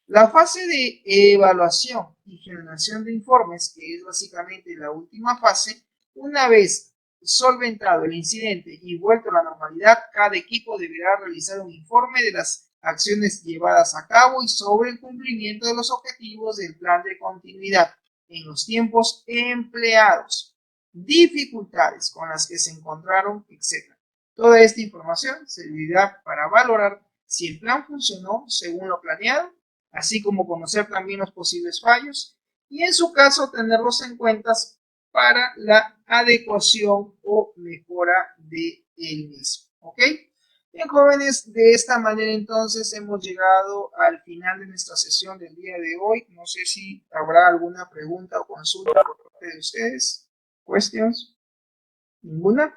La fase de evaluación y generación de informes, que es básicamente la última fase, una vez solventado el incidente y vuelto a la normalidad, cada equipo deberá realizar un informe de las acciones llevadas a cabo y sobre el cumplimiento de los objetivos del plan de continuidad en los tiempos empleados, dificultades con las que se encontraron, etc. Toda esta información servirá para valorar si el plan funcionó según lo planeado, así como conocer también los posibles fallos y en su caso tenerlos en cuenta para la adecuación o mejora de él mismo. ¿Ok? Bien, jóvenes, de esta manera entonces hemos llegado al final de nuestra sesión del día de hoy. No sé si habrá alguna pregunta o consulta por parte de ustedes. ¿Cuestiones? ¿Ninguna?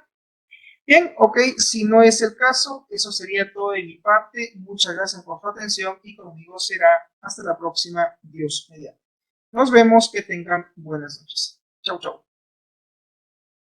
Bien, ok, si no es el caso, eso sería todo de mi parte. Muchas gracias por su atención y conmigo será hasta la próxima, Dios mediante. Nos vemos, que tengan buenas noches. Chau, chau.